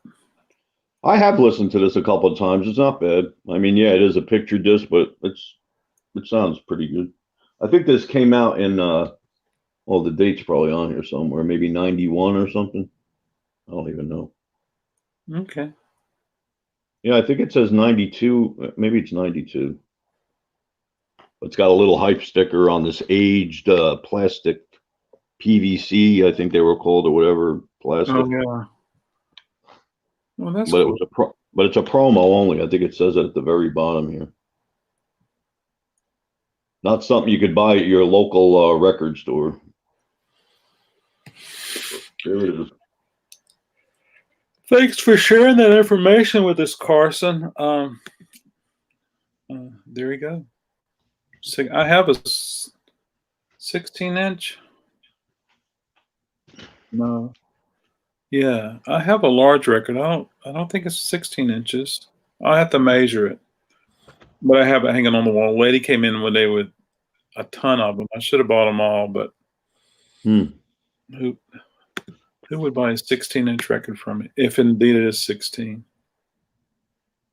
I have listened to this a couple of times. It's not bad. I mean, yeah, it is a picture disc, but it sounds pretty good. I think this came out in well, the date's probably on here somewhere, maybe 91 or something. I don't even know. Okay. Yeah, I think it says 92. Maybe it's 92. It's got a little hype sticker on this aged plastic PVC, I think they were called, or whatever plastic. Oh yeah. Well, that's But cool. it's a promo only. I think it says it at the very bottom here. Not something you could buy at your local record store. There it is. Thanks for sharing that information with us, Carson. There you go. I have a 16-inch. No. Yeah, I have a large record. I don't think it's 16 inches. I'll have to measure it. But I have it hanging on the wall. A lady came in one day with a ton of them. I should have bought them all, but who would buy a 16-inch record from me if indeed it is 16?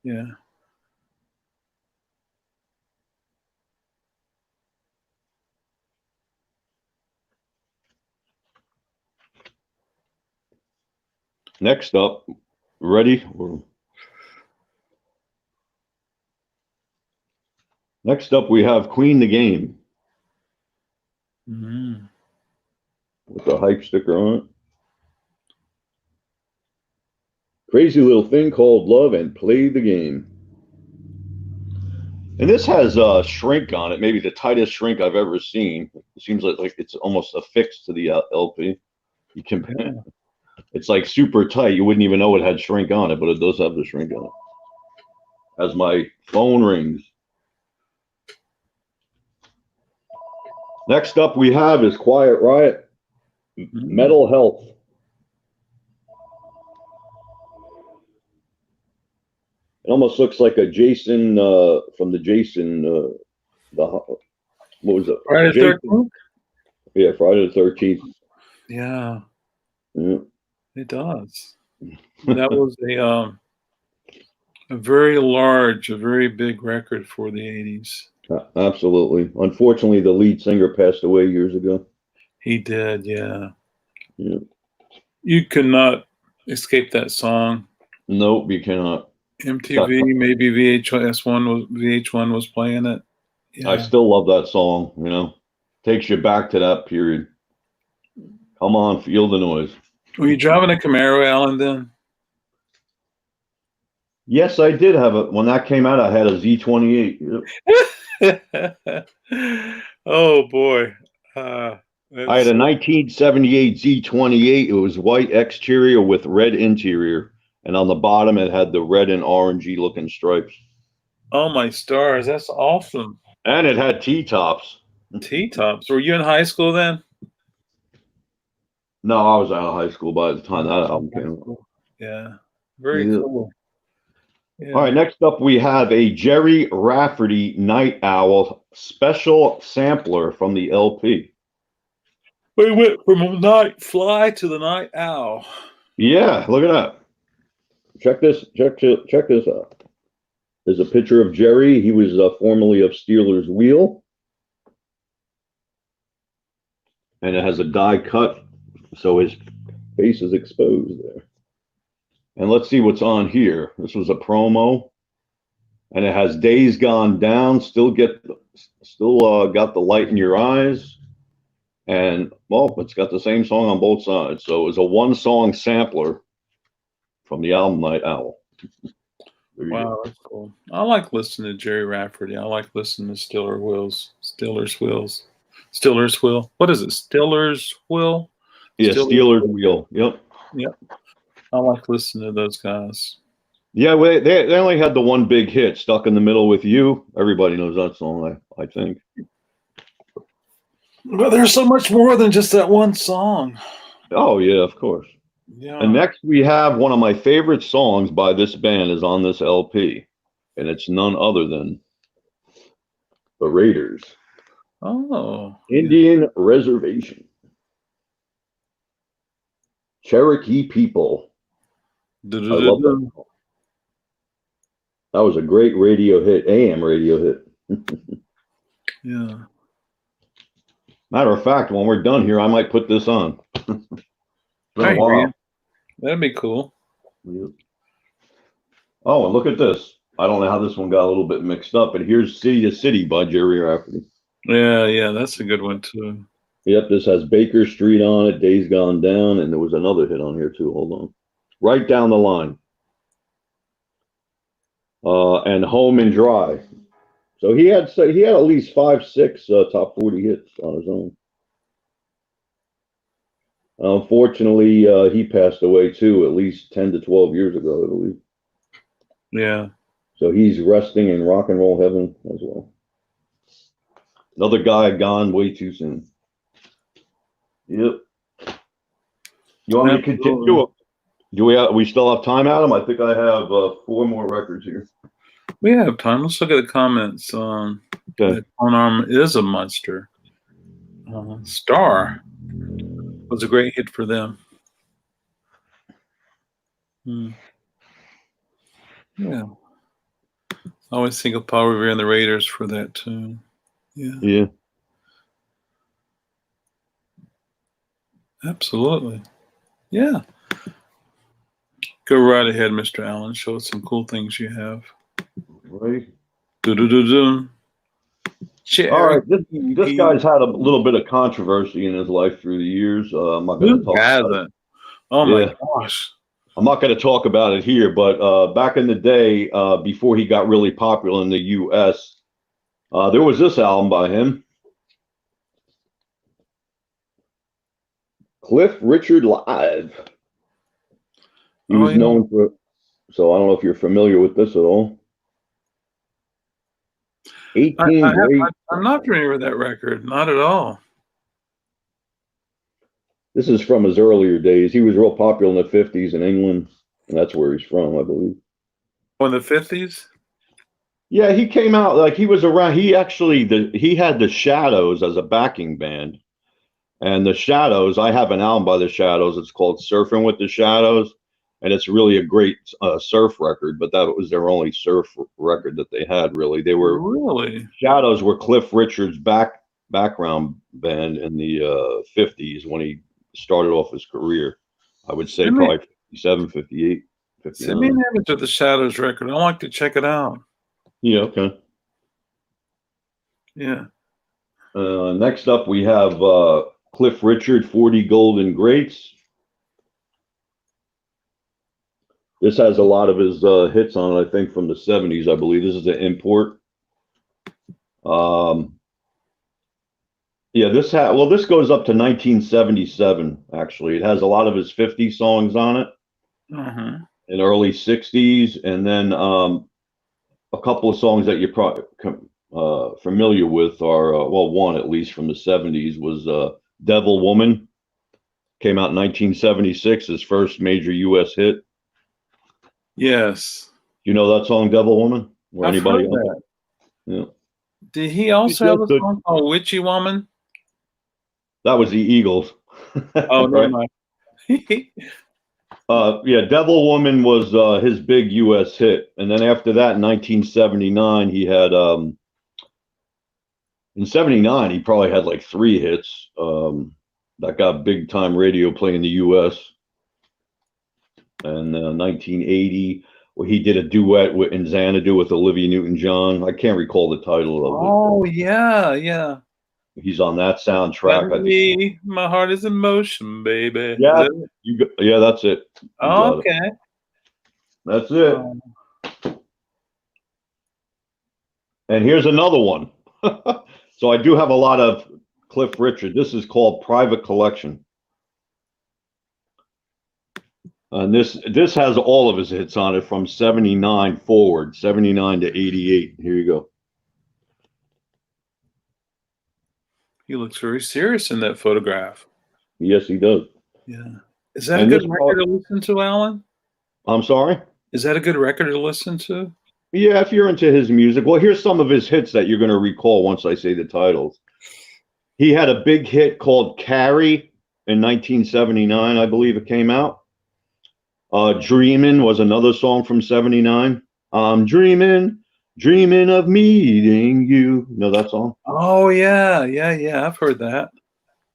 Yeah. Next up, ready? Next up, we have Queen the Game. With the hype sticker on it. Crazy little thing called love and play the game. And this has shrink on it, maybe the tightest shrink I've ever seen. It seems like it's almost affixed to the LP. You can, it's like super tight. You wouldn't even know it had shrink on it, but it does have the shrink on it. As my phone rings. Next up we have is Quiet Riot, Mental Health. It almost looks like a Jason from the Jason, what was it? Friday the 13th? Yeah, Friday the 13th. Yeah. Yeah. It does. That was a very large, a very big record for the 80s. Absolutely. Unfortunately, the lead singer passed away years ago. He did, yeah. Yeah. You could not escape that song. Nope, you cannot. MTV, maybe VH1 was playing it. Yeah. I still love that song, you know. Takes you back to that period. Come on, feel the noise. Were you driving a Camaro, Allan, then? Yes, I did have it. When that came out, I had a Z28. Oh, boy. I had a 1978 Z28. It was white exterior with red interior. And on the bottom, it had the red and orangey looking stripes. Oh, my stars. That's awesome. And it had T-tops. T-tops. Were you in high school then? No, I was out of high school by the time that album came out. Yeah. Very cool. Yeah. All right, next up we have a Jerry Rafferty Night Owl special sampler from the LP. We went from a night fly to the night owl. Yeah, look at that. Check this out. There's a picture of Jerry. He was formerly of Steelers Wheel. And it has a die cut, so his face is exposed there. And let's see what's on here. This was a promo. And it has Days Gone Down, still got the light in your eyes. And, well, it's got the same song on both sides. So it was a one-song sampler from the album Night Owl. Wow, that's cool. I like listening to Jerry Rafferty. I like listening to Steelers Wheel. What is it? Steelers Wheel? Yeah, Steelers Wheel. Yep. Yep. I like listening to those guys. Yeah, they only had the one big hit, Stuck in the Middle with You. Everybody knows that song, I think. But there's so much more than just that one song. Oh yeah, of course. Yeah. And next we have one of my favorite songs by this band is on this LP, and it's none other than the Raiders. Oh. Indian Reservation. Cherokee People. I love that song. That was a great radio hit, AM radio hit. Yeah. Matter of fact, when we're done here, I might put this on. I hear you. That'd be cool. Yep. Oh, and look at this. I don't know how this one got a little bit mixed up, but here's City to City by Jerry Rafferty. Yeah, that's a good one too. Yep, this has Baker Street on it, Days Gone Down, and there was another hit on here too. Hold on. Right Down the Line. And Home and Dry. So he had at least 5, 6 top 40 hits on his own. Unfortunately, he passed away too, at least 10 to 12 years ago, I believe. Yeah. So he's resting in rock and roll heaven as well. Another guy gone way too soon. Yep. You want me to continue? Do we still have time, Adam? I think I have 4 more records here. We have time. Let's look at the comments. Okay. Tone Arm is a monster. Star was a great hit for them. Yeah. I always think of Paul Revere and the Raiders for that tune. Yeah. Absolutely. Yeah. Go right ahead, Mr. Allen. Show us some cool things you have. Right. Do-do-do-do. All right. This guy's had a little bit of controversy in his life through the years. I'm not going to talk about it. Oh, my gosh. I'm not going to talk about it here, but back in the day, before he got really popular in the U.S., there was this album by him. Cliff Richard Live. He was known for, so I don't know if you're familiar with this at all. 18 I'm not familiar with that record, not at all. This is from his earlier days. He was real popular in the 50s in England, and that's where he's from, I believe. Oh, in the 50s? Yeah, he came out, like he was around. He had the Shadows as a backing band. And the Shadows, I have an album by the Shadows. It's called Surfing with the Shadows. And it's really a great surf record, but that was their only surf record that they had, really. They were Shadows were Cliff Richard's background band in the 50s when he started off his career. I would say probably 57, 58, 59. Send me an image of the Shadows record. I'd like to check it out. Yeah, okay. Yeah. Next up, we have Cliff Richard, 40 Golden Greats. This has a lot of his hits on it, I think, from the 70s, I believe. This is an import. Yeah, this goes up to 1977, actually. It has a lot of his 50 songs on it in early 60s. And then a couple of songs that you're probably familiar with are, one at least from the 70s was Devil Woman. Came out in 1976, his first major U.S. hit. Yes. You know that song, Devil Woman? Or anybody else? That. Yeah. Did he also have a song called Witchy Woman? That was the Eagles. Oh, never mind. Yeah, Devil Woman was his big U.S. hit. And then after that, in 1979, he had, in 79, he probably had like 3 hits that got big time radio play in the U.S. And 1980, he did a duet in Xanadu with Olivia Newton-John. I can't recall the title of it. Oh, yeah. He's on that soundtrack. I think. My heart is in motion, baby. Yeah, that's it. Oh, okay. That's it. And here's another one. So I do have a lot of Cliff Richard. This is called Private Collection. And this has all of his hits on it from 79 forward, 79 to 88. Here you go. He looks very serious in that photograph. Yes, he does. Yeah. Is that a And good this record to listen to, Alan? I'm sorry? Is that a good record to listen to? Yeah, if you're into his music. Well, here's some of his hits that you're going to recall once I say the titles. He had a big hit called Carrie in 1979, I believe it came out. Dreamin' was another song from 79. I'm dreaming of meeting you. Know that song? Oh, yeah. I've heard that.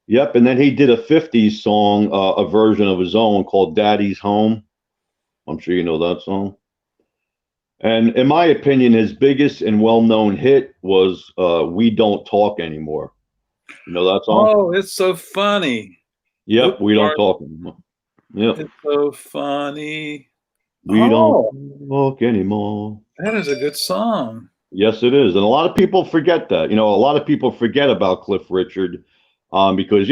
Yep. And then he did a 50s song, a version of his own called Daddy's Home. I'm sure you know that song. And in my opinion, his biggest and well-known hit was "We Don't Talk Anymore." You know that song? Oh, it's so funny. Yep, Those we don't are- talk anymore. Yep, It's so funny. we don't Oh, talk anymore. that is a good song. Yes, it is, and a lot of people forget that. A lot of people forget about Cliff Richard, because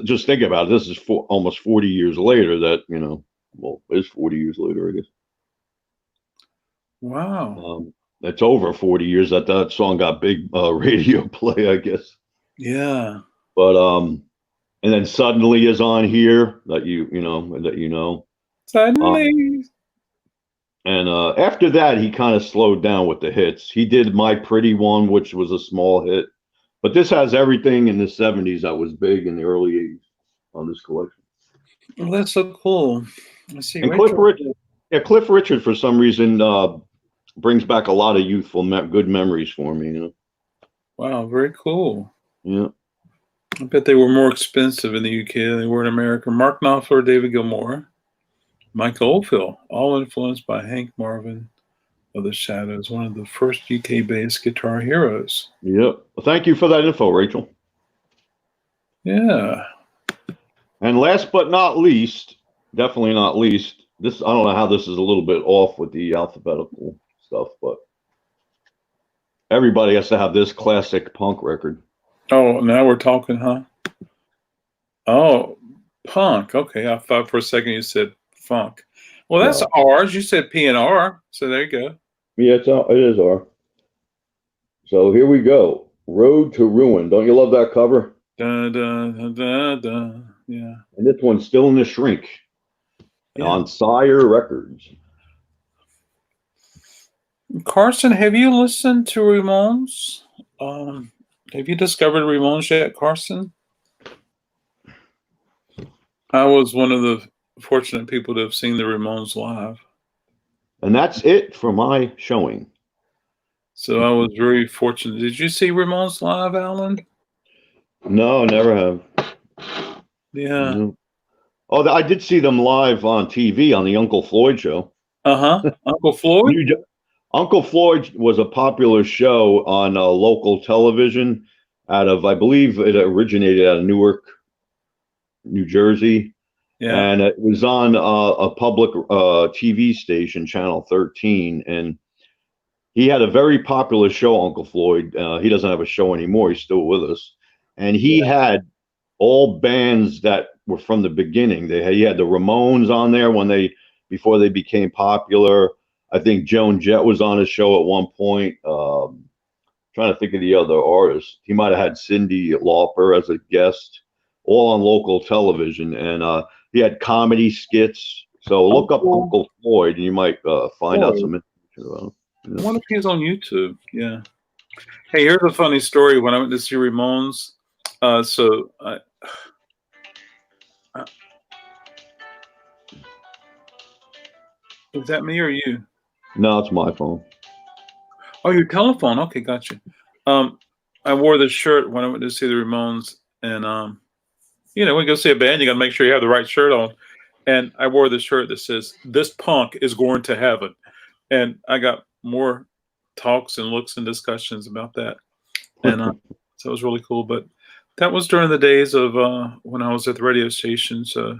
just think about it. This is almost 40 years later. Well, it's 40 years later, I guess. Wow. It's over 40 years that song got big radio play, I guess. Yeah. But and then Suddenly is on here that you know. Suddenly. And after that, he kind of slowed down with the hits. He did My Pretty One, which was a small hit. But this has everything in the 70s that was big in the early 80s on this collection. Well, that's so cool. Let's see. And Rachel. Cliff Richard, for some reason, brings back a lot of youthful, good memories for me. Wow, very cool. Yeah. I bet they were more expensive in the UK than they were in America. Mark Knopfler, David Gilmour, Mike Oldfield, all influenced by Hank Marvin of the Shadows, one of the first UK-based guitar heroes. Yep. Well, thank you for that info, Rachel. Yeah. And last but not least, definitely not least, I don't know how this is a little bit off with the alphabetical stuff, but everybody has to have this classic punk record. Oh, now we're talking, huh? Oh, punk. Okay, I thought for a second you said funk. Well, that's No. ours. You said P and R, so there you go. Yeah, it is R. So here we go. Road to Ruin. Don't you love that cover? Dun, dun, dun, dun, dun. Yeah. And this one's still in the shrink on Sire Records. Carson, have you listened to Ramones? Have you discovered Ramones yet, Carson? I was one of the fortunate people to have seen the Ramones live. And that's it for my showing. So I was very fortunate. Did you see Ramones live, Alan? No, never have. Yeah. No. Oh, I did see them live on TV on the Uncle Floyd show. Uncle Floyd? Uncle Floyd was a popular show on local television I believe it originated out of Newark, New Jersey. Yeah. And it was on a public TV station, Channel 13. And he had a very popular show, Uncle Floyd. He doesn't have a show anymore. He's still with us. And he had all bands that were from the beginning. He had the Ramones on there before they became popular. I think Joan Jett was on his show at one point. Trying to think of the other artists. He might have had Cyndi Lauper as a guest, all on local television. And he had comedy skits. So look up Uncle Floyd, and you might find out some information about him. I wonder if he's on YouTube. Yeah. Hey, here's a funny story. When I went to see Ramones, is that me or you? No, it's my phone. Oh, your telephone. Okay, gotcha. I wore this shirt when I went to see the Ramones, and when you go see a band, you got to make sure you have the right shirt on. And I wore this shirt that says, "This punk is going to heaven," and I got more talks and looks and discussions about that, and so it was really cool. But that was during the days of when I was at the radio station. So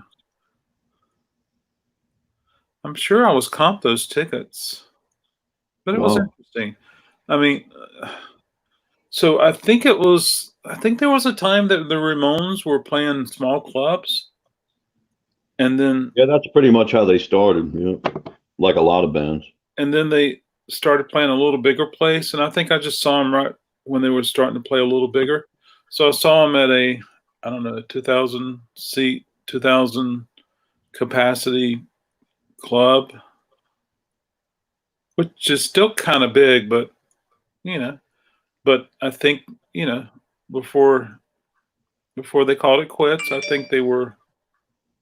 I'm sure I was comped those tickets, but it was interesting. I mean, so I think there was a time that the Ramones were playing small clubs, and then that's pretty much how they started. Yeah, like a lot of bands. And then they started playing a little bigger place, and I think I just saw them right when they were starting to play a little bigger. So I saw him at a, I don't know, 2,000 seat, 2,000 capacity club, which is still kind of big, but but I think, before they called it quits, I think they were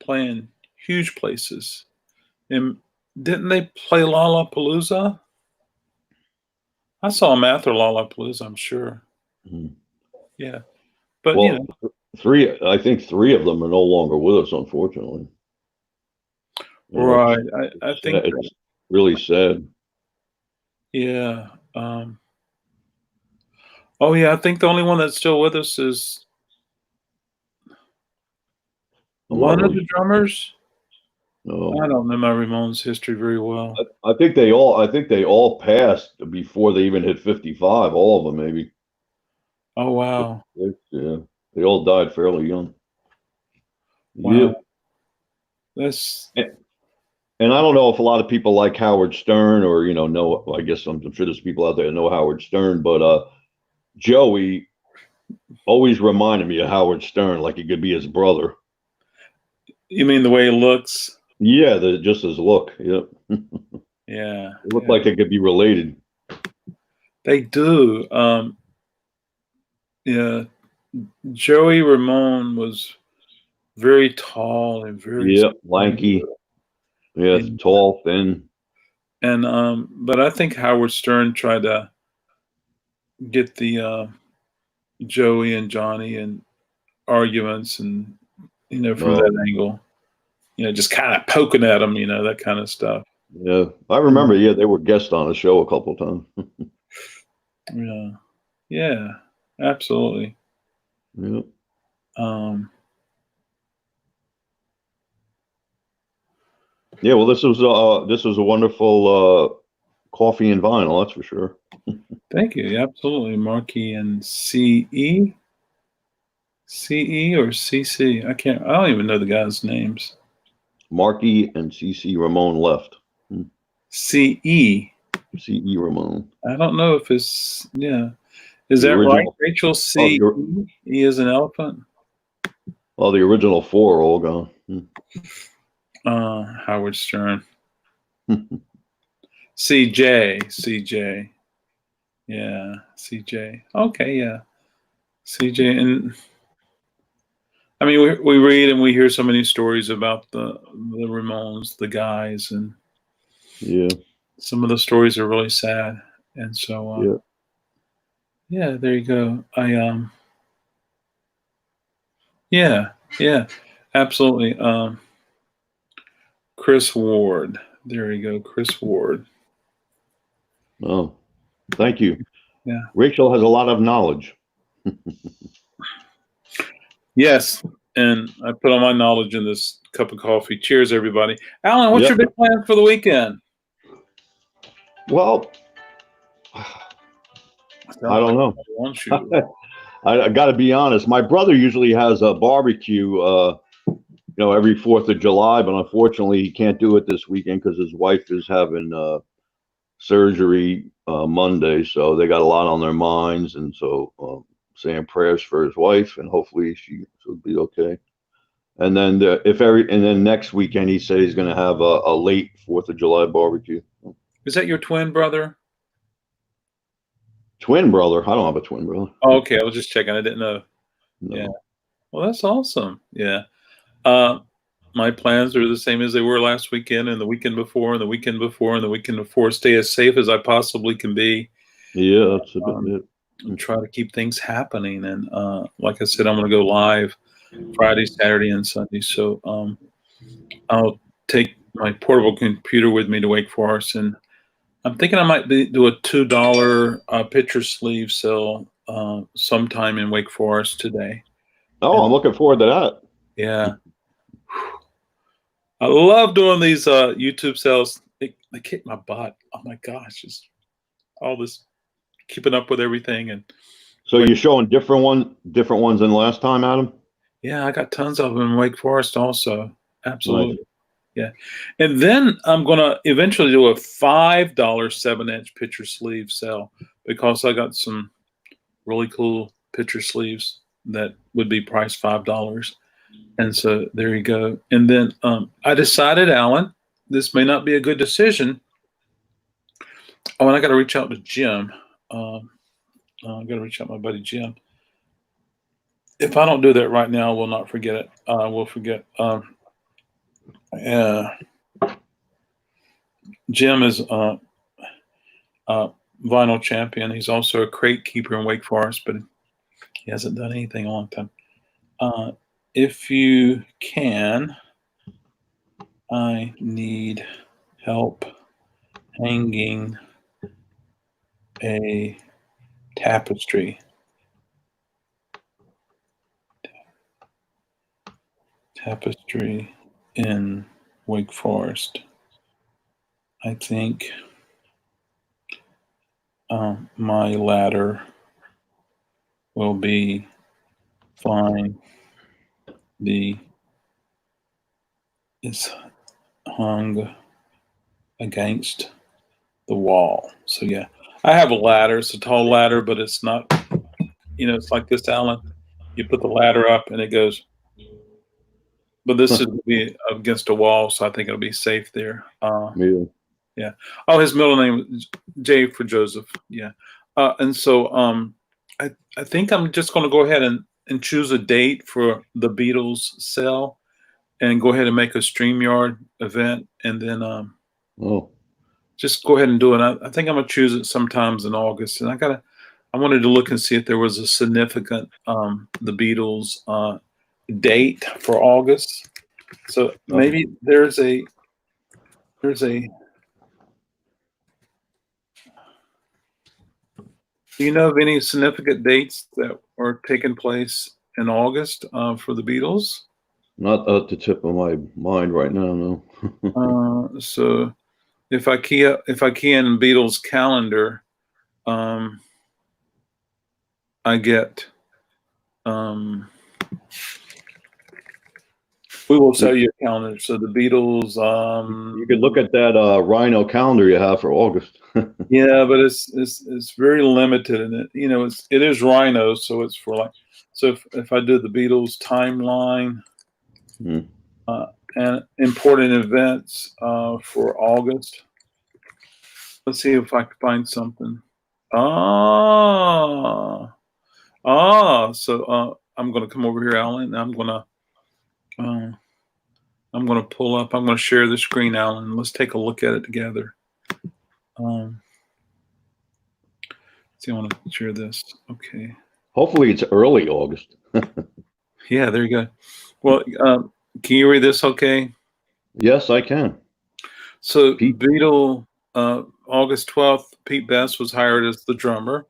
playing huge places. And didn't they play Lollapalooza? I saw them after Lollapalooza, I'm sure. Mhm. Yeah. But, Well, I think three of them are no longer with us, unfortunately. right. I think, It's really sad. yeah. Oh, yeah. I think the only one that's still with us is I'm not one of really the drummers. no. I don't know my Ramones history very well. I think they all passed before they even hit 55. All of them, maybe. Oh, wow. Yeah, they all died fairly young. Wow. Yeah, That's, and I don't know if a lot of people like Howard Stern or know. I guess I'm sure there's people out there that know Howard Stern, but Joey always reminded me of Howard Stern, like he could be his brother. you mean the way it looks? Yeah, just his look. Yep, Yeah. it looked like they could be related. They do. Yeah. Joey Ramone was very tall and very Yep, lanky. Yeah, and, tall, thin. but I think Howard Stern tried to get the Joey and Johnny and arguments and from Oh, that angle, just kind of poking at them, that kind of stuff. yeah, I remember. Yeah, they were guests on a show a couple times. Yeah. Yeah, absolutely. Yep. Um, Yeah, well, this was a wonderful coffee and vinyl, that's for sure. Thank you. Yeah, absolutely. Markey and CE. CE or CC? I don't even know the guys' names. Markey and CC Ramon left. CE. CE Ramon. I don't know if it's, yeah. Is The that right? original. Rachel Oh, C. E is an elephant. the original four are all gone. Howard Stern. CJ. Yeah, CJ. Okay, yeah. CJ. And I mean, we read and we hear so many stories about the Ramones, the guys, and Yeah. some of the stories are really sad. And so, yeah, there you go. Yeah, absolutely. Chris Ward. There you go, Chris Ward. Oh, thank you. Yeah. Rachel has a lot of knowledge. Yes, and I put all my knowledge in this cup of coffee. Cheers, everybody. Alan, what's your big plan for the weekend? Well, I don't know. I got to be honest. My brother usually has a barbecue, every 4th of July, but unfortunately he can't do it this weekend because his wife is having surgery Monday. So they got a lot on their minds. And so saying prayers for his wife and hopefully she'll be okay. And then next weekend he said he's going to have a late 4th of July barbecue. Is that your twin brother? Twin brother? I don't have a twin brother. Oh, okay, I was just checking. I didn't know. No. Yeah. Well, that's awesome. Yeah. My plans are the same as they were last weekend and the weekend before and the weekend before and the weekend before. Stay as safe as I possibly can be. Yeah, that's about it. And try to keep things happening. And like I said, I'm going to go live Friday, Saturday, and Sunday. So I'll take my portable computer with me to Wake Forest, and I'm thinking I might do a $2 picture sleeve sale sometime in Wake Forest today. Oh, I'm looking forward to that. Yeah. I love doing these YouTube sales. They kick my butt. Oh my gosh, just all this keeping up with everything. And so you're showing different ones than last time, Adam? Yeah, I got tons of them in Wake Forest also. Absolutely. Nice. Yeah. And then I'm going to eventually do a $5 7-inch picture sleeve sale because I got some really cool picture sleeves that would be priced $5. And so there you go. And then I decided, Alan, this may not be a good decision. Oh, and I got to reach out to Jim. I got to reach out to my buddy Jim. If I don't do that right now, we'll not forget it. We'll forget. Jim is vinyl champion. He's also a crate keeper in Wake Forest, but he hasn't done anything in a long time. If you can, I need help hanging a tapestry. Tapestry in Wake Forest. I think my ladder will be fine. It's hung against the wall. So yeah, I have a ladder. It's a tall ladder, but it's not, it's like this, Alan. You put the ladder up and it goes, but this is to be against a wall, so I think it'll be safe there. Yeah. Oh, his middle name is J for Joseph. Yeah. And so I think I'm just going to go ahead and choose a date for the Beatles sale and go ahead and make a StreamYard event, and then just go ahead and do it. I think I'm going to choose it sometimes in August, and I wanted to look and see if there was a significant the Beatles date for August. So maybe there's a do you know of any significant dates that are taking place in August for the Beatles? Not at the tip of my mind right now, no. So if I key in Beatles calendar, I get we will sell you a calendar. So the Beatles you could look at that Rhino calendar you have for August. Yeah, but it's very limited, and it is Rhino, so it's for like, so if I do the Beatles timeline and important events for August, let's see if I can find something. So I'm going to come over here, Alan. I'm going to pull up. I'm going to share the screen, Alan. Let's take a look at it together. See, I want to share this. Okay. Hopefully it's early August. Yeah, there you go. Well, can you read this okay? Yes, I can. So Beatle, August 12th, Pete Best was hired as the drummer.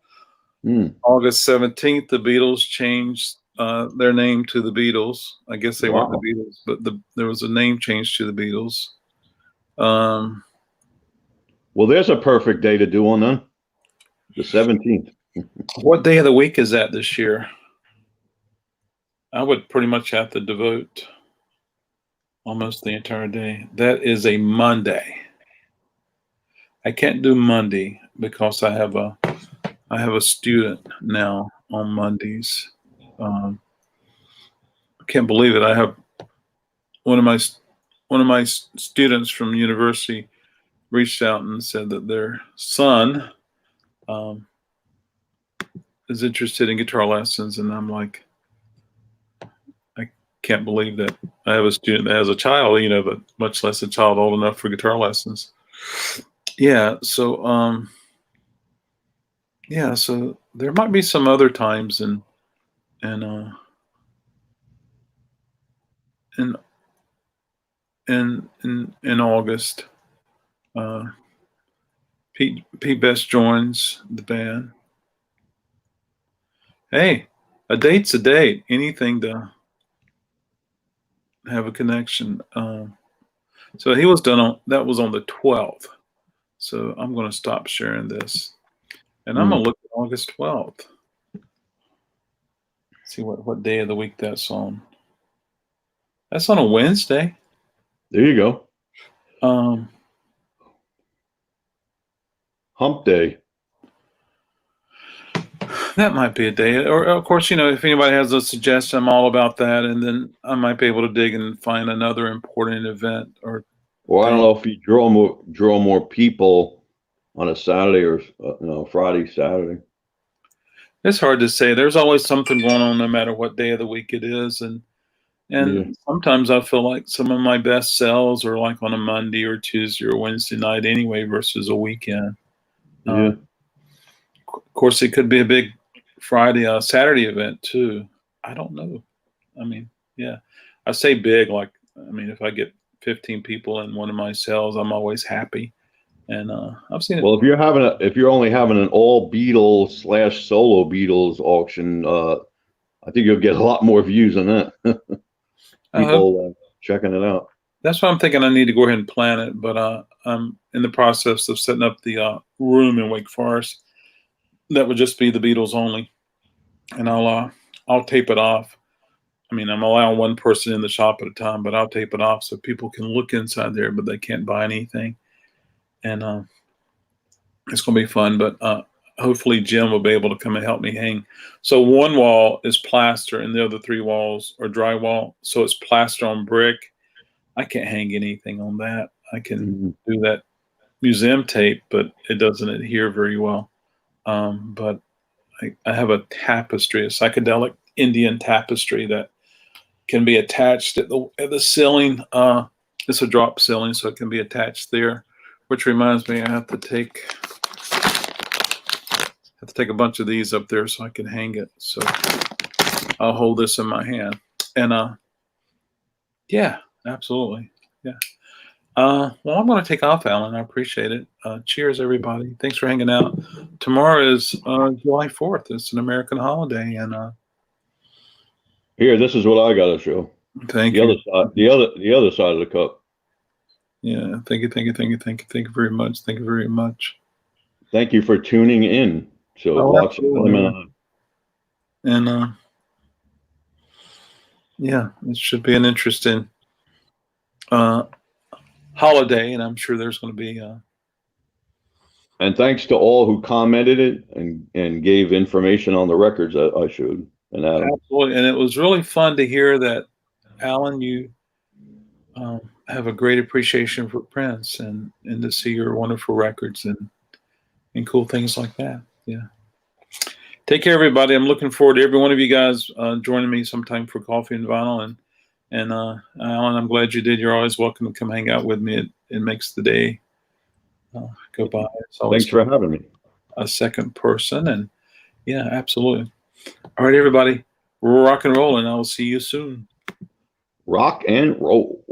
August 17th, the Beatles changed their name to the Beatles. I guess they weren't the Beatles, but there was a name change to the Beatles. Well, there's a perfect day to do one then. The 17th. What day of the week is that this year? I would pretty much have to devote almost the entire day. That is a Monday. I can't do Monday because I have a student now on Mondays. I can't believe it. I have one of my students from university reached out and said that their son is interested in guitar lessons, and I'm like, I can't believe that I have a student that has a child, but much less a child old enough for guitar lessons. Yeah, so so there might be some other times in August. Pete Best joins the band. Hey, a date's a date. Anything to have a connection. So he was that was on the 12th. So I'm going to stop sharing this. And I'm going to look at August 12th. See what day of the week that's on. That's on a Wednesday. There you go. Um, Hump day. That might be a day. Or, of course, if anybody has a suggestion, I'm all about that. And then I might be able to dig and find another important event or Well, I don't thing. know if you draw more people on a Saturday or Friday, Saturday. It's hard to say. There's always something going on, no matter what day of the week it is. And Yeah. sometimes I feel like some of my best sells are like on a Monday or Tuesday or Wednesday night anyway, versus a weekend. Yeah. Of course, it could be a big Friday, Saturday event too. I don't know. I mean, yeah, I say big. Like, if I get 15 people in one of my sales, I'm always happy. And I've seen it. Well, if you're only having an all Beatles / solo Beatles auction, I think you'll get a lot more views on that. People checking it out. That's why I'm thinking I need to go ahead and plan it. But I'm in the process of setting up the room in Wake Forest. That would just be the Beatles only, and I'll tape it off. I'm allowing one person in the shop at a time, but I'll tape it off so people can look inside there, but they can't buy anything. And it's going to be fun. But hopefully Jim will be able to come and help me hang. So one wall is plaster, and the other 3 walls are drywall. So it's plaster on brick. I can't hang anything on that. I can do that museum tape, but it doesn't adhere very well. But I have a tapestry, a psychedelic Indian tapestry that can be attached at the ceiling. It's a drop ceiling, so it can be attached there. Which reminds me, I have to take a bunch of these up there so I can hang it. So I'll hold this in my hand. And yeah, absolutely, yeah. Well, I'm going to take off, Alan. I appreciate it. Cheers, everybody. Thanks for hanging out. Tomorrow is July 4th. It's an American holiday, and Here, this is what I got to show. thank The you. other side, the other side of the cup. Yeah, thank you very much. Thank you very much. Thank you for tuning in. So lots of women on. And yeah, it should be an interesting holiday, and I'm sure there's going to be. And thanks to all who commented it and gave information on the records that I showed. And Absolutely, and it was really fun to hear that, Alan, you have a great appreciation for Prince, and to see your wonderful records and cool things like that. Yeah. Take care, everybody. I'm looking forward to every one of you guys joining me sometime for Coffee and Vinyl. And Alan, I'm glad you did. You're always welcome to come hang out with me. It makes the day go by. Thanks for having me. A second person. And yeah, absolutely. All right, everybody. Rock and roll, and I will see you soon. Rock and roll.